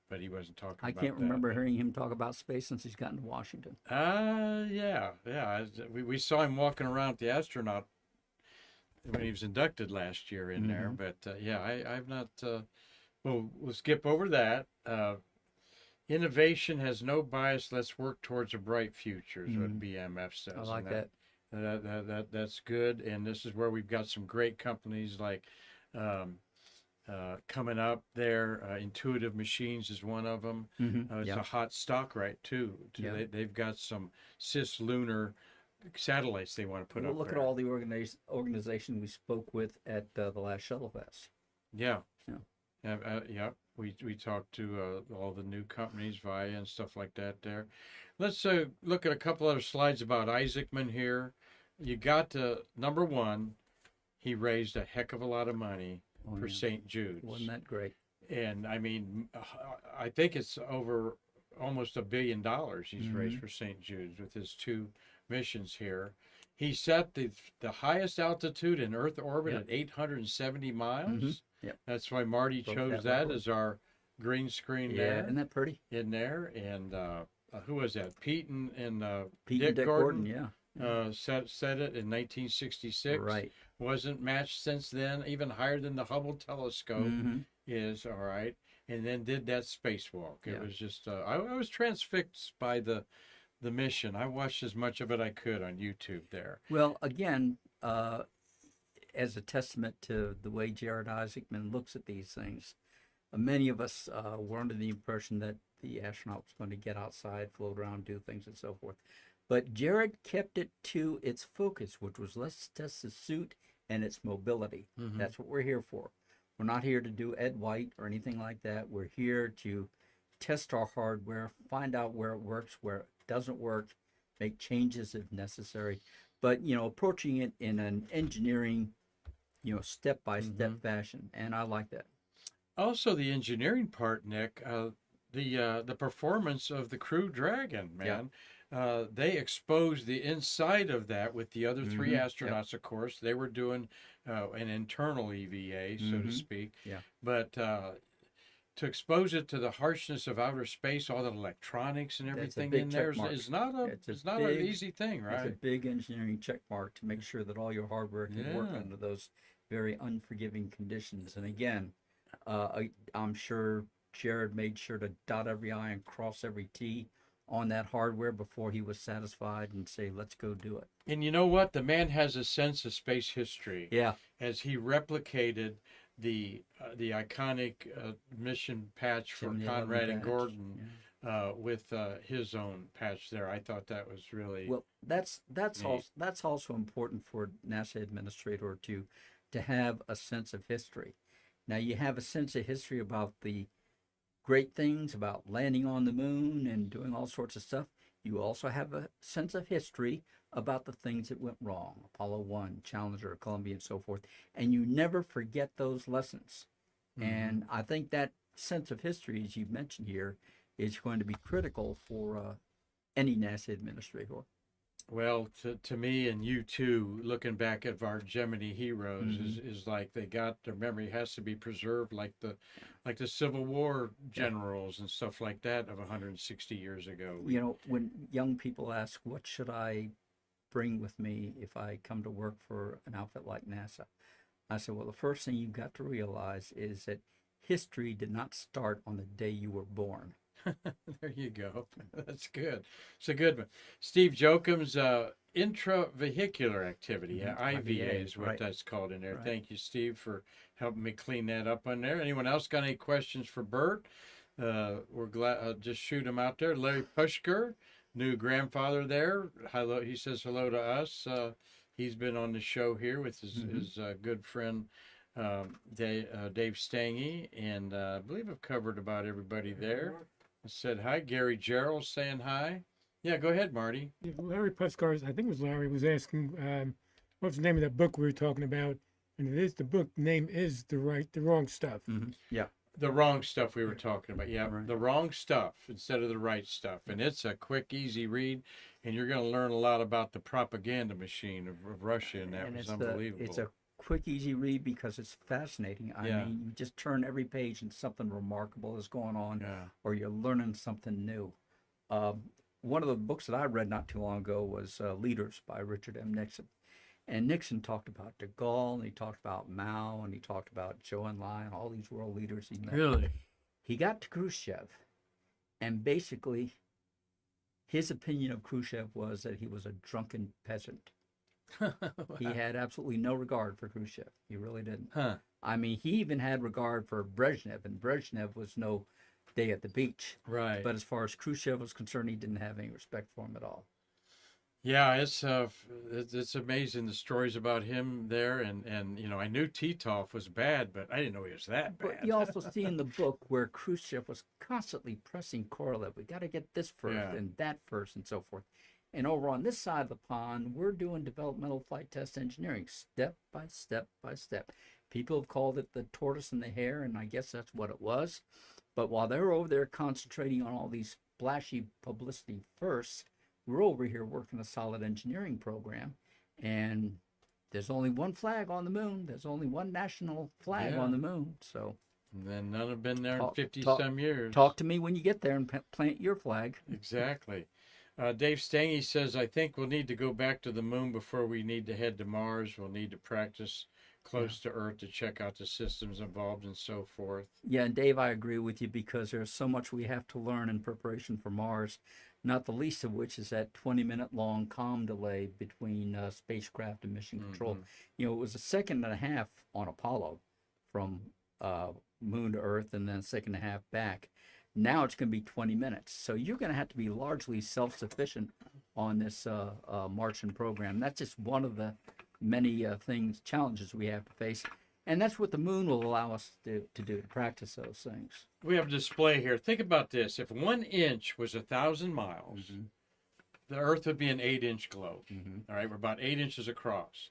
but he wasn't talking. I can't remember hearing him talk about space since he's gotten to Washington. Yeah. We saw him walking around with the astronaut when he was inducted last year in there, but I've not. We'll skip over that. Innovation has no bias. Let's work towards a bright future is what BMF says. I like that. That's good. And this is where we've got some great companies like coming up there. Intuitive Machines is one of them. It's a hot stock right too. They've got some cislunar satellites they want to put up look there. At all the organization we spoke with at the last Shuttle Fest. Yeah. We talked to all the new companies, Via and stuff like that there. Let's look at a couple other slides about Isaacman here. You got to, number one, he raised a heck of a lot of money for St. Jude's. Wasn't that great? And I mean, I think it's over almost $1 billion he's raised for St. Jude's with his 2 missions here. He set the highest altitude in Earth orbit at 870 miles. That's why Marty chose that as our green screen there. Isn't that pretty? In there. And who was that? Pete and Dick Gordon. Set it in 1966. Right. Wasn't matched since then, even higher than the Hubble telescope is, all right. And then did that spacewalk. It was just, I was transfixed by the mission. I watched as much of it I could on YouTube there. Well, again, as a testament to the way Jared Isaacman looks at these things, many of us were under the impression that the astronaut was going to get outside, float around, do things, and so forth. But Jared kept it to its focus, which was let's test the suit and its mobility. That's what we're here for. We're not here to do Ed White or anything like that. We're here to test our hardware, find out where it works, where it doesn't work, make changes if necessary. But, approaching it in an engineering, step-by-step fashion. And I like that. Also, the engineering part, Nick, the performance of the Crew Dragon, man. They exposed the inside of that with the other three astronauts, of course. They were doing an internal EVA, so to speak. Yeah. But to expose it to the harshness of outer space, all the electronics and everything in there is not an easy thing, right? It's a big engineering check mark to make sure that all your hardware can work under those very unforgiving conditions. And again, I'm sure Jared made sure to dot every I and cross every T on that hardware before he was satisfied and say, let's go do it. And you know what? The man has a sense of space history. Yeah. As he replicated the iconic mission patch for Conrad and Gordon with his own patch there. I thought that was really well. That's also important for NASA administrator to have a sense of history. Now you have a sense of history about the great things about landing on the moon and doing all sorts of stuff. You also have a sense of history about the things that went wrong. Apollo 1, Challenger, Columbia, and so forth. And you never forget those lessons. And I think that sense of history, as you mentioned here, is going to be critical for any NASA administrator. Well, to me and you too, looking back at our Gemini heroes is like their memory has to be preserved like the Civil War generals and stuff like that of 160 years ago. When young people ask, what should I bring with me if I come to work for an outfit like NASA? I said, well, the first thing you've got to realize is that history did not start on the day you were born. There you go. That's good. It's a good one. Steve Jocum's intravehicular activity, IVA is what that's called in there. Right. Thank you, Steve, for helping me clean that up on there. Anyone else got any questions for Bert? We're glad. Just shoot him out there. Larry Pushker, new grandfather there. Hello. He says hello to us. He's been on the show here with his good friend Dave Stange, and I believe I've covered about everybody there. I said hi. Gary Gerald saying hi. Yeah, go ahead, Marty. Yeah, Larry Puskar, I think it was Larry, was asking what's the name of that book we were talking about, and the book name is The Wrong Stuff. Yeah. The Wrong Stuff we were talking about. Yeah, right. The Wrong Stuff instead of the right stuff. And it's a quick, easy read, and you're going to learn a lot about the propaganda machine of Russia, and that was unbelievable. It's a quick, easy read because it's fascinating. I mean, you just turn every page and something remarkable is going on, or you're learning something new. One of the books that I read not too long ago was Leaders by Richard M. Nixon. And Nixon talked about de Gaulle, and he talked about Mao, and he talked about Zhou Enlai, and all these world leaders he met. Really? He got to Khrushchev, and basically his opinion of Khrushchev was that he was a drunken peasant. He had absolutely no regard for Khrushchev. He really didn't. I mean, he even had regard for Brezhnev, and Brezhnev was no day at the beach. Right. But as far as Khrushchev was concerned, he didn't have any respect for him at all. Yeah, it's amazing the stories about him there, and I knew Titov was bad, but I didn't know he was that bad. But you also see in the book where Khrushchev was constantly pressing Korolev, we got to get this first and that first and so forth. And over on this side of the pond, we're doing developmental flight test engineering, step by step by step. People have called it the tortoise and the hare, and I guess that's what it was. But while they're over there concentrating on all these flashy publicity first, we're over here working a solid engineering program, and there's only one flag on the moon. There's only one national flag on the moon. So, and then none have been there in 50-some years. Talk to me when you get there and plant your flag. Exactly. Dave Stange says, I think we'll need to go back to the moon before we need to head to Mars. We'll need to practice close to Earth to check out the systems involved and so forth. Yeah, and Dave, I agree with you because there's so much we have to learn in preparation for Mars, not the least of which is that 20-minute long comm delay between spacecraft and mission control. You know, it was a second and a half on Apollo from moon to Earth and then a second and a half back. Now it's going to be 20 minutes. So you're going to have to be largely self-sufficient on this Martian program. That's just one of the many challenges we have to face. And that's what the moon will allow us to do, to practice those things. We have a display here. Think about this. If 1 inch was 1,000 miles, the Earth would be an 8-inch globe. All right, we're about 8 inches across.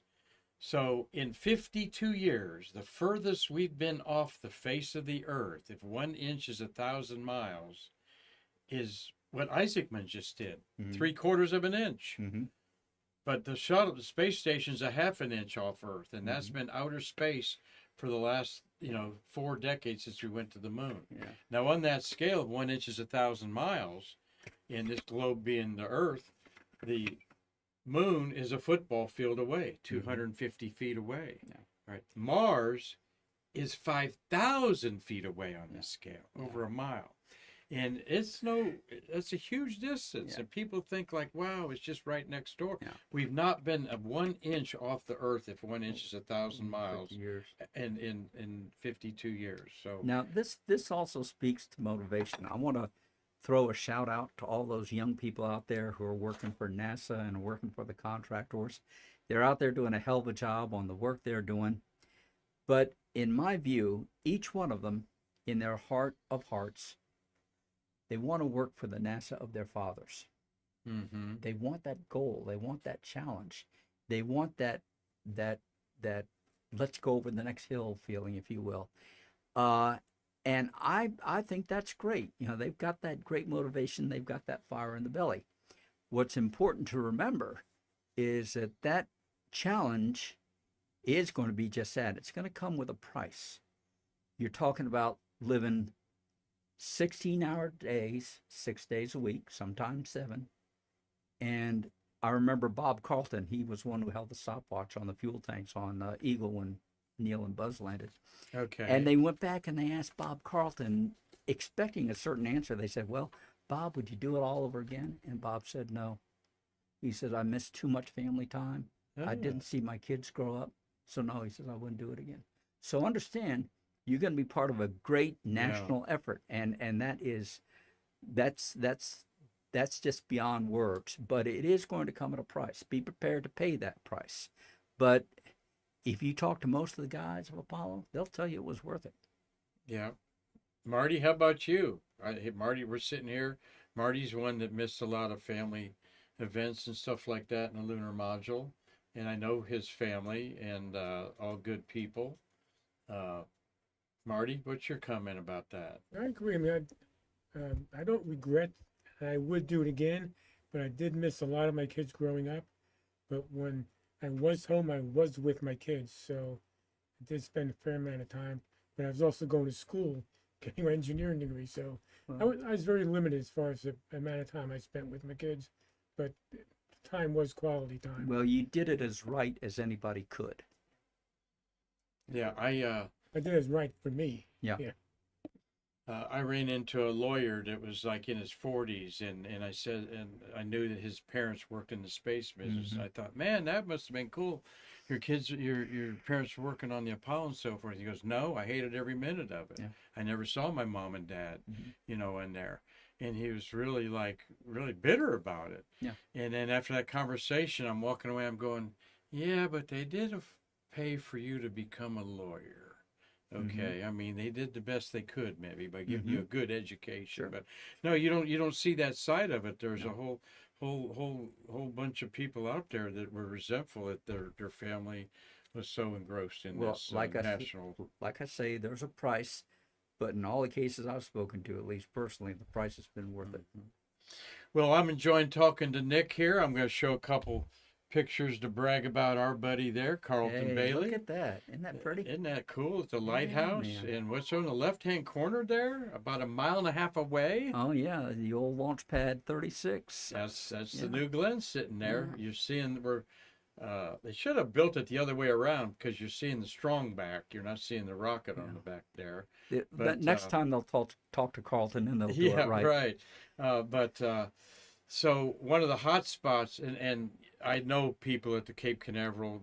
So in 52 years, the furthest we've been off the face of the Earth, if 1 inch is 1,000 miles, is what Isaacman just did, 3/4 of an inch. But the shuttle, the space station's a 1/2 inch off Earth, and that's been outer space for the last 4 decades since we went to the moon. Now, on that scale of 1 inch is 1,000 miles, and this globe being the Earth, the moon is a football field away, 250 feet away. Right. Mars is 5,000 feet away on this scale, over a mile. And it's a huge distance. And people think like, wow, it's just right next door. We've not been 1 inch off the Earth if 1 inch is 1,000 miles in 52 years. So now this also speaks to motivation. I want to throw a shout out to all those young people out there who are working for NASA and working for the contractors. They're out there doing a hell of a job on the work they're doing. But in my view, each one of them, in their heart of hearts, they want to work for the NASA of their fathers. They want that goal. They want that challenge. They want that let's go over the next hill feeling, if you will. And I think that's great. They've got that great motivation. They've got that fire in the belly. What's important to remember is that challenge is going to be just that. It's going to come with a price. You're talking about living 16-hour days, 6 days a week, sometimes 7. And I remember Bob Carlton. He was one who held the stopwatch on the fuel tanks on Eagle when Neil and Buzz landed. Okay. And they went back and they asked Bob Carlton, expecting a certain answer. They said, well, Bob, would you do it all over again? And Bob said no. He said, I missed too much family time. I didn't see my kids grow up. So no, he says, I wouldn't do it again. So understand, you're going to be part of a great national effort. And that's just beyond words. But it is going to come at a price. Be prepared to pay that price. But if you talk to most of the guys of Apollo, they'll tell you it was worth it. Yeah. Marty, how about you? Marty, we're sitting here. Marty's one that missed a lot of family events and stuff like that in the lunar module. And I know his family and all good people. Marty, what's your comment about that? I agree. I mean, I don't regret. I would do it again, but I did miss a lot of my kids growing up. But when I was home, I was with my kids, so I did spend a fair amount of time. But I was also going to school, getting my engineering degree, so I was very limited as far as the amount of time I spent with my kids. But time was quality time. Well, you did it as right as anybody could. Yeah, I did it as right for me. Yeah. I ran into a lawyer that was like in his 40s, and I said, and I knew that his parents worked in the space business. I thought, man, that must have been cool. Your kids, your parents were working on the Apollo and so forth. He goes, no, I hated every minute of it. I never saw my mom and dad, in there. And he was really bitter about it. And then after that conversation, I'm walking away, I'm going, yeah, but they did pay for you to become a lawyer. Okay, I mean, they did the best they could, maybe, by giving you a good education. But no, you don't see that side of it. There's a whole bunch of people out there that were resentful that their family was so engrossed in this national. Like I say, there's a price, but in all the cases I've spoken to, at least personally, the price has been worth it. Well, I'm enjoying talking to Nick here. I'm going to show a couple pictures to brag about our buddy there, Carlton Hey, Bailey. look at that. Isn't that pretty? Isn't that cool? It's a lighthouse. man. And what's on the left-hand corner there? About a mile and a half away. Oh, yeah, the old launch pad 36. That's the Yeah. New Glen sitting there. Yeah. You're seeing where they should have built it the other way around because you're seeing the strong back. You're not seeing the rocket on the back there. But next time they'll talk to Carlton and they'll do Yeah, it right. right. So one of the hot spots, and I know people at the Cape Canaveral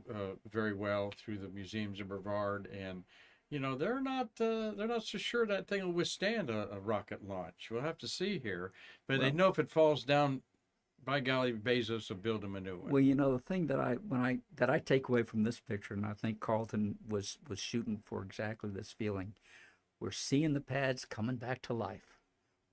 very well through the museums of Brevard, and they're not so sure that thing will withstand a rocket launch. We'll have to see here, but they know if it falls down, by golly, Bezos will build them a new one. Well, the thing that I take away from this picture, and I think Carlton was shooting for exactly this feeling. We're seeing the pads coming back to life.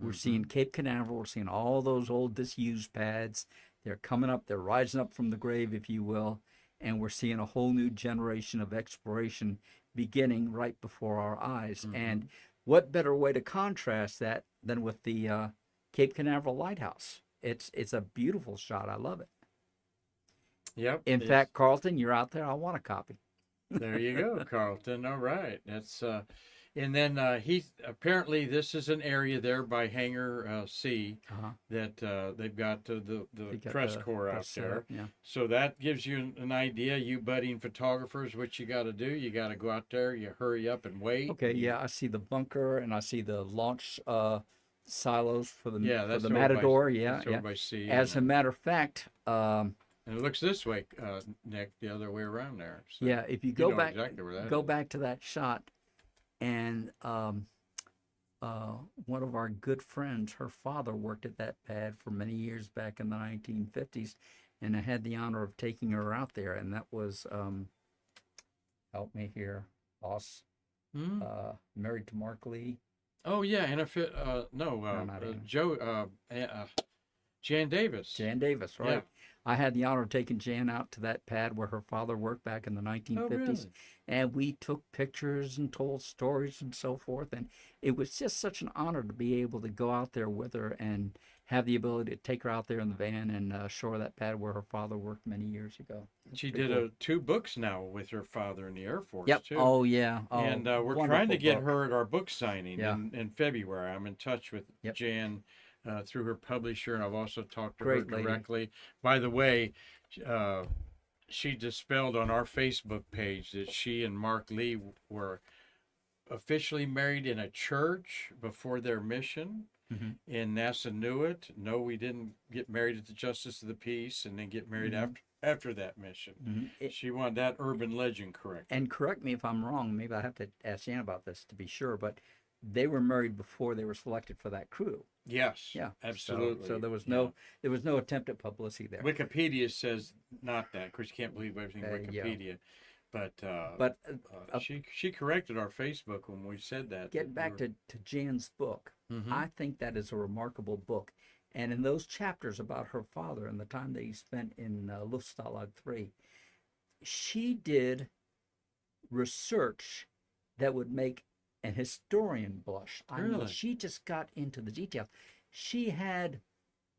We're seeing Cape Canaveral. We're seeing all those old disused pads. They're coming up. They're rising up from the grave, if you will. And we're seeing a whole new generation of exploration beginning right before our eyes. And what better way to contrast that than with the Cape Canaveral Lighthouse? It's a beautiful shot. I love it. Yep. In fact, Carlton, you're out there. I want a copy. There you go, Carlton. All right. That's and then apparently this is an area there by Hangar C that they've got the press corps out there. Yeah. So that gives you an idea, you budding photographers, what you got to do. You got to go out there. You hurry up and wait. Okay. Yeah, I see the bunker and I see the launch silos for the that's the Matador. That's over by C. As a matter of fact. And it looks this way, Nick, the other way around there. So yeah, if you go back, exactly where that go is. back to that shot, and one of our good friends, her father worked at that pad for many years back in the 1950s, and I had the honor of taking her out there, and that was, help me here, boss, married to Mark Lee. Oh yeah, and if it Jan Davis. Jan Davis, right? Yeah. I had the honor of taking Jan out to that pad where her father worked back in the 1950s. Oh, really? And we took pictures and told stories and so forth. And it was just such an honor to be able to go out there with her and have the ability to take her out there in the van and show her that pad where her father worked many years ago. She did 2 books now with her father in the Air Force, Yep. too. Oh, yeah. Oh, and we're trying wonderful to get book. her at our book signing Yeah. in February. I'm in touch with Yep. Jan through her publisher, and I've also talked to Great her lady. directly. By the way, she dispelled on our Facebook page that she and Mark Lee were officially married in a church before their mission. And NASA knew it. No, we didn't get married at the Justice of the Peace and then get married after that mission. She wanted that urban legend correct. And correct me if I'm wrong. Maybe I have to ask Jan about this to be sure. But they were married before they were selected for that crew. Yes. Yeah, absolutely. So there was no attempt at publicity there. Wikipedia says not that. Of course, you can't believe everything Wikipedia. But she corrected our Facebook when we said that. Get back to Jan's book. I think that is a remarkable book. And in those chapters about her father and the time that he spent in Luftstalag 3, she did research that would make an historian blush. I mean, she just got into the details. She had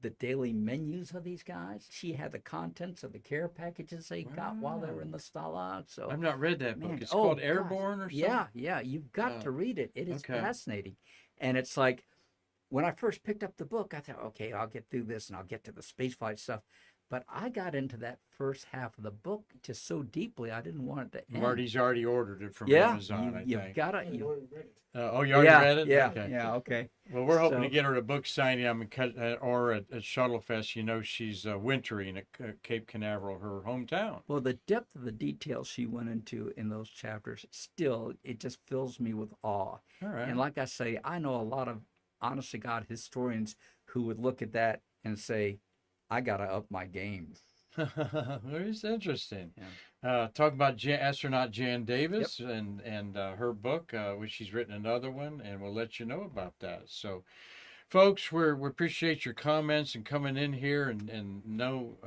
the daily menus of these guys. She had the contents of the care packages they got while they were in the Stalag. So I've not read that book. man, It's called Airborne or something? Yeah, you've got to read it. It is okay. fascinating. And it's like, when I first picked up the book, I thought, okay, I'll get through this and I'll get to the spaceflight stuff. But I got into that first half of the book just so deeply, I didn't want it to end. Marty's already ordered it from Amazon, I you've think. got to. you already read it? Yeah, Okay. yeah, okay. Well, we're hoping to get her a book signing or at Shuttlefest. You know, she's wintering at Cape Canaveral, her hometown. Well, the depth of the details she went into in those chapters, still, it just fills me with awe. All right. And like I say, I know a lot of, honest to God, historians who would look at that and say, I got to up my game. It's interesting. Yeah. Talk about astronaut Jan Davis and her book, which she's written another one, and we'll let you know about that. So, folks, we appreciate your comments and coming in here and know,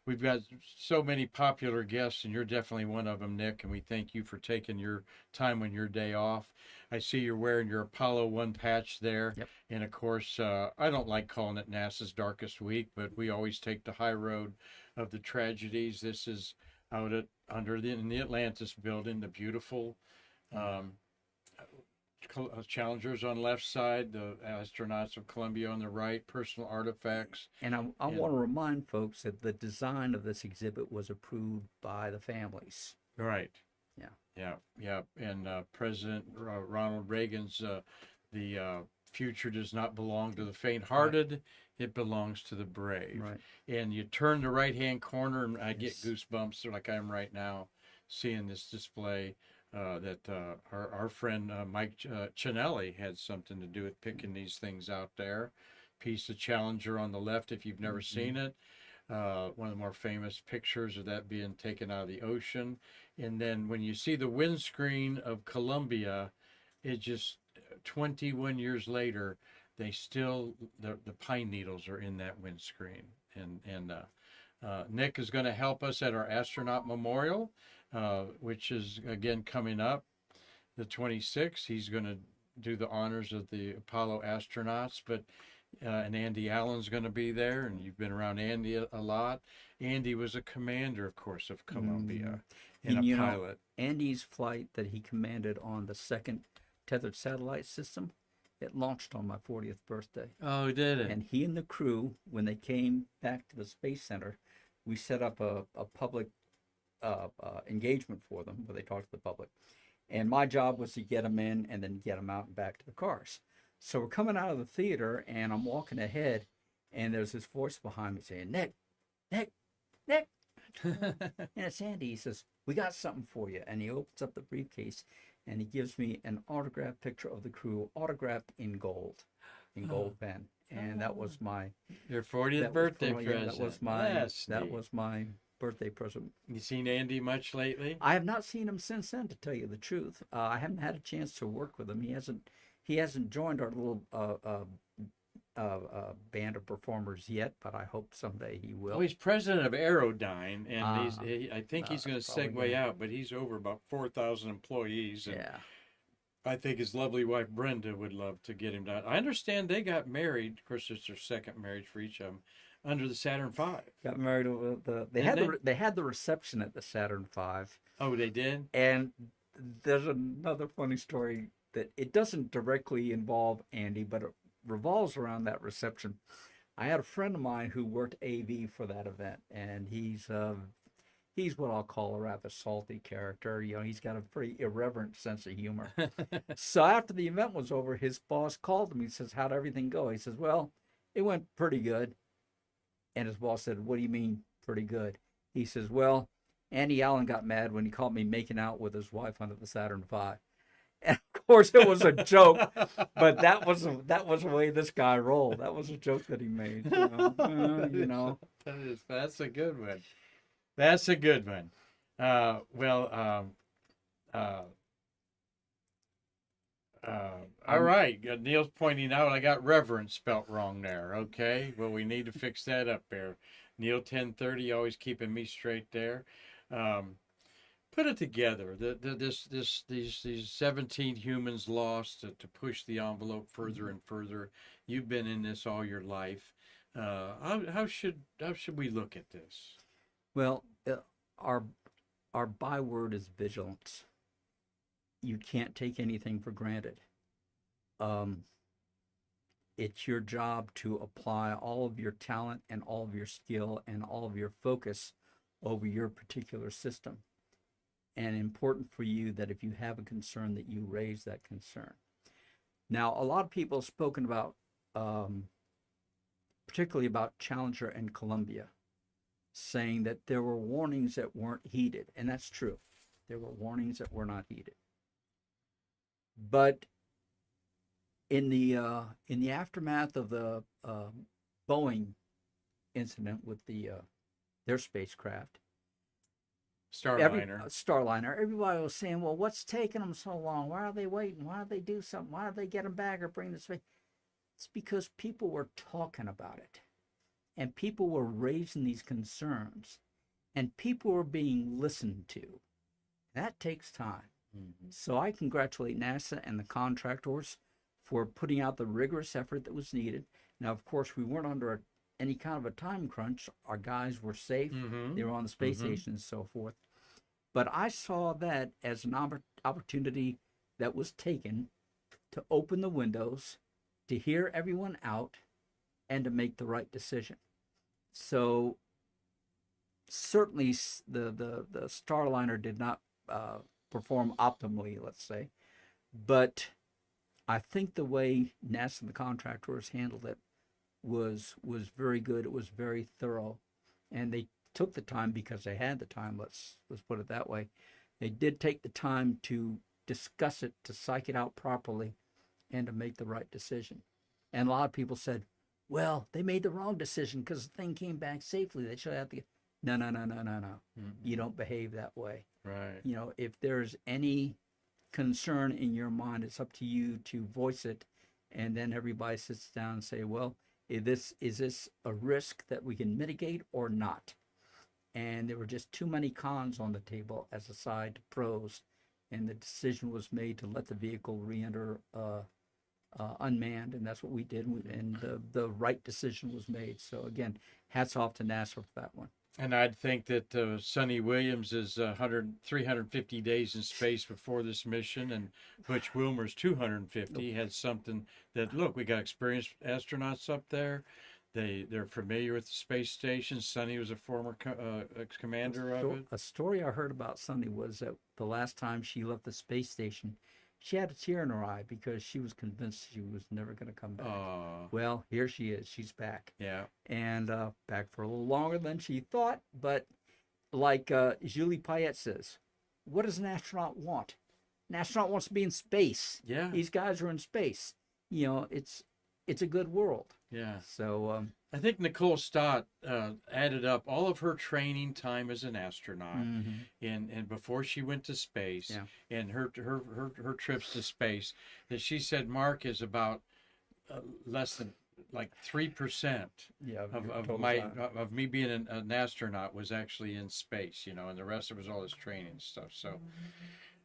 we've got so many popular guests, and you're definitely one of them, Nick, and we thank you for taking your time on your day off. I see you're wearing your Apollo 1 patch there. Yep. And, of course, I don't like calling it NASA's darkest week, but we always take the high road of the tragedies. This is out in the Atlantis building, the beautiful Challengers on left side, the astronauts of Columbia on the right, personal artifacts. And I want to remind folks that the design of this exhibit was approved by the families. Right. Yeah. Yeah. And President Ronald Reagan's the future does not belong to the faint-hearted. Right. It belongs to the brave. Right. And you turn the right-hand corner, and I get goosebumps like I am right now, seeing this display. That our friend Mike Chinelli had something to do with picking these things out there. Piece of Challenger on the left, if you've never seen it. One of the more famous pictures of that being taken out of the ocean. And then when you see the windscreen of Columbia, it just 21 years later, they still, the pine needles are in that windscreen. And Nick is going to help us at our astronaut memorial, which is again coming up the 26th. He's going to do the honors of the Apollo astronauts, but and Andy Allen's going to be there, and you've been around Andy a lot. Andy was a commander, of course, of Columbia, and a pilot. Andy's flight that he commanded on the second tethered satellite system, it launched on my 40th birthday. Oh, did it? And he and the crew, when they came back to the Space Center, we set up a public engagement for them where they talked to the public. And my job was to get them in and then get them out and back to the cars. So we're coming out of the theater, and I'm walking ahead, and there's this voice behind me saying, Nick. And it's Andy. He says, we got something for you. And he opens up the briefcase, and he gives me an autographed picture of the crew, autographed in gold pen. And that was my... Your 40th birthday present. That was my birthday present. You seen Andy much lately? I have not seen him since then, to tell you the truth. I haven't had a chance to work with him. He hasn't joined our little band of performers yet, but I hope someday he will. Well, he's president of Aerodyne, and I think he's going to segue out, but he's over about 4,000 employees. And yeah. I think his lovely wife Brenda would love to get him down. I understand they got married. Of course, it's their second marriage for each of them under the Saturn V. Got married over they had the reception at the Saturn V. Oh, they did? And there's another funny story that it doesn't directly involve Andy, but it revolves around that reception. I had a friend of mine who worked AV for that event, and he's what I'll call a rather salty character. You know, he's got a pretty irreverent sense of humor. So after the event was over, his boss called him. He says, how'd everything go? He says, well, it went pretty good. And his boss said, what do you mean pretty good? He says, well, Andy Allen got mad when he caught me making out with his wife under the Saturn V. And of course, it was a joke, but that was the way this guy rolled. That was a joke that he made. You know. That's a good one. That's a good one. All right. Neil's pointing out I got reverend spelt wrong there. Okay. Well, we need to fix that up there. Neil 1030 always keeping me straight there. Put it together. These 17 humans lost to push the envelope further and further. You've been in this all your life. How should we look at this? Well, our byword is vigilance. You can't take anything for granted. It's your job to apply all of your talent and all of your skill and all of your focus over your particular system. And important for you that if you have a concern that you raise that concern. Now, a lot of people have spoken about, particularly about Challenger and Columbia, saying that there were warnings that weren't heeded, and that's true. There were warnings that were not heeded. But in the aftermath of the Boeing incident with their spacecraft, Starliner, everybody was saying, well, what's taking them so long? Why are they waiting? Why don't they do something? Why don't they get them back or bring this back? It's because people were talking about it. And people were raising these concerns. And people were being listened to. That takes time. Mm-hmm. So I congratulate NASA and the contractors for putting out the rigorous effort that was needed. Now, of course, we weren't under any kind of a time crunch. Our guys were safe. Mm-hmm. They were on the space station and so forth. But I saw that as an opportunity that was taken to open the windows, to hear everyone out, and to make the right decision. So certainly the Starliner did not perform optimally, let's say, but I think the way NASA and the contractors handled it was very good. It was very thorough, and they took the time because they had the time. Let's put it that way. They did take the time to discuss it, to psych it out properly, and to make the right decision. And a lot of people said, "Well, they made the wrong decision because the thing came back safely. They should have to." No. Mm-hmm. You don't behave that way. Right. You know, if there's any concern in your mind, it's up to you to voice it, and then everybody sits down and say, "Well, is this a risk that we can mitigate or not?" And there were just too many cons on the table as a side to pros, and the decision was made to let the vehicle re-enter unmanned, and that's what we did, and the right decision was made. So again, hats off to NASA for that one. And I'd think that Sonny Williams is 350 days in space before this mission, and Butch Wilmer's 250 had something that, look, we got experienced astronauts up there. They're familiar with the space station. Sonny was a former commander of it. A story I heard about Sonny was that the last time she left the space station, she had a tear in her eye because she was convinced she was never going to come back. Well, here she is. She's back. Yeah. And back for a little longer than she thought. But like Julie Payette says, what does an astronaut want? An astronaut wants to be in space. Yeah. These guys are in space. You know, it's a good world. Yeah. So I think Nicole Stott added up all of her training time as an astronaut, and before she went to space, and her trips to space, that she said Mark is about less than like 3% of me being an astronaut was actually in space, you know, and the rest of it was all this training stuff. So.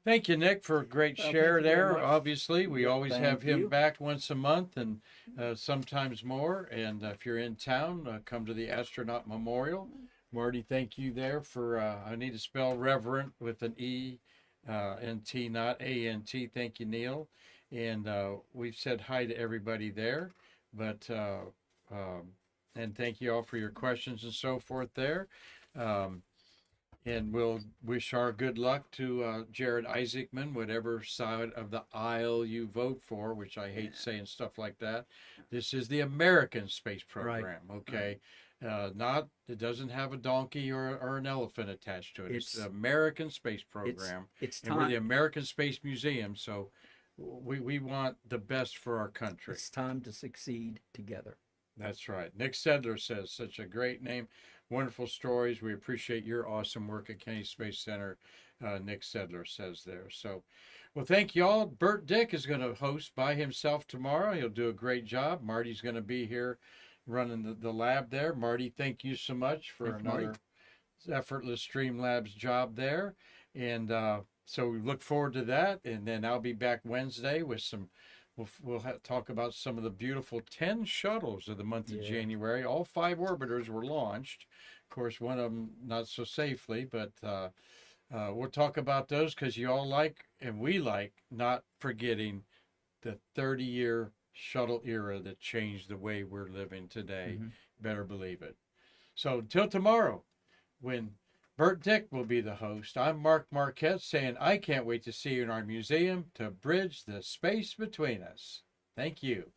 Thank you, Nick, for a great share there. Obviously, we always have him back once a month and sometimes more. And if you're in town, come to the Astronaut Memorial. Marty, thank you there for, I need to spell reverent with an E, N-T, not A-N-T. Thank you, Neil. And we've said hi to everybody there. But, and thank you all for your questions and so forth there. And we'll wish our good luck to Jared Isaacman, whatever side of the aisle you vote for, which I hate saying stuff like that. This is the American space program, okay? It doesn't have a donkey or an elephant attached to it. It's the American space program. It's and we're the American Space Museum, so we want the best for our country. It's time to succeed together. That's right. Nick Sedler says, such a great name. Wonderful stories. We appreciate your awesome work at Kennedy Space Center, Nick Sedler says there. So, well, thank you all. Bert Dick is going to host by himself tomorrow. He'll do a great job. Marty's going to be here running the lab there. Marty, thank you so much for another effortless Streamlabs job there. And so we look forward to that. And then I'll be back Wednesday with some... We'll talk about some of the beautiful 10 shuttles of the month of January. All 5 orbiters were launched. Of course, one of them not so safely, but we'll talk about those because you all like, and we like, not forgetting the 30-year shuttle era that changed the way we're living today. Better believe it. So until tomorrow, when Bert Dick will be the host, I'm Mark Marquette saying I can't wait to see you in our museum to bridge the space between us. Thank you.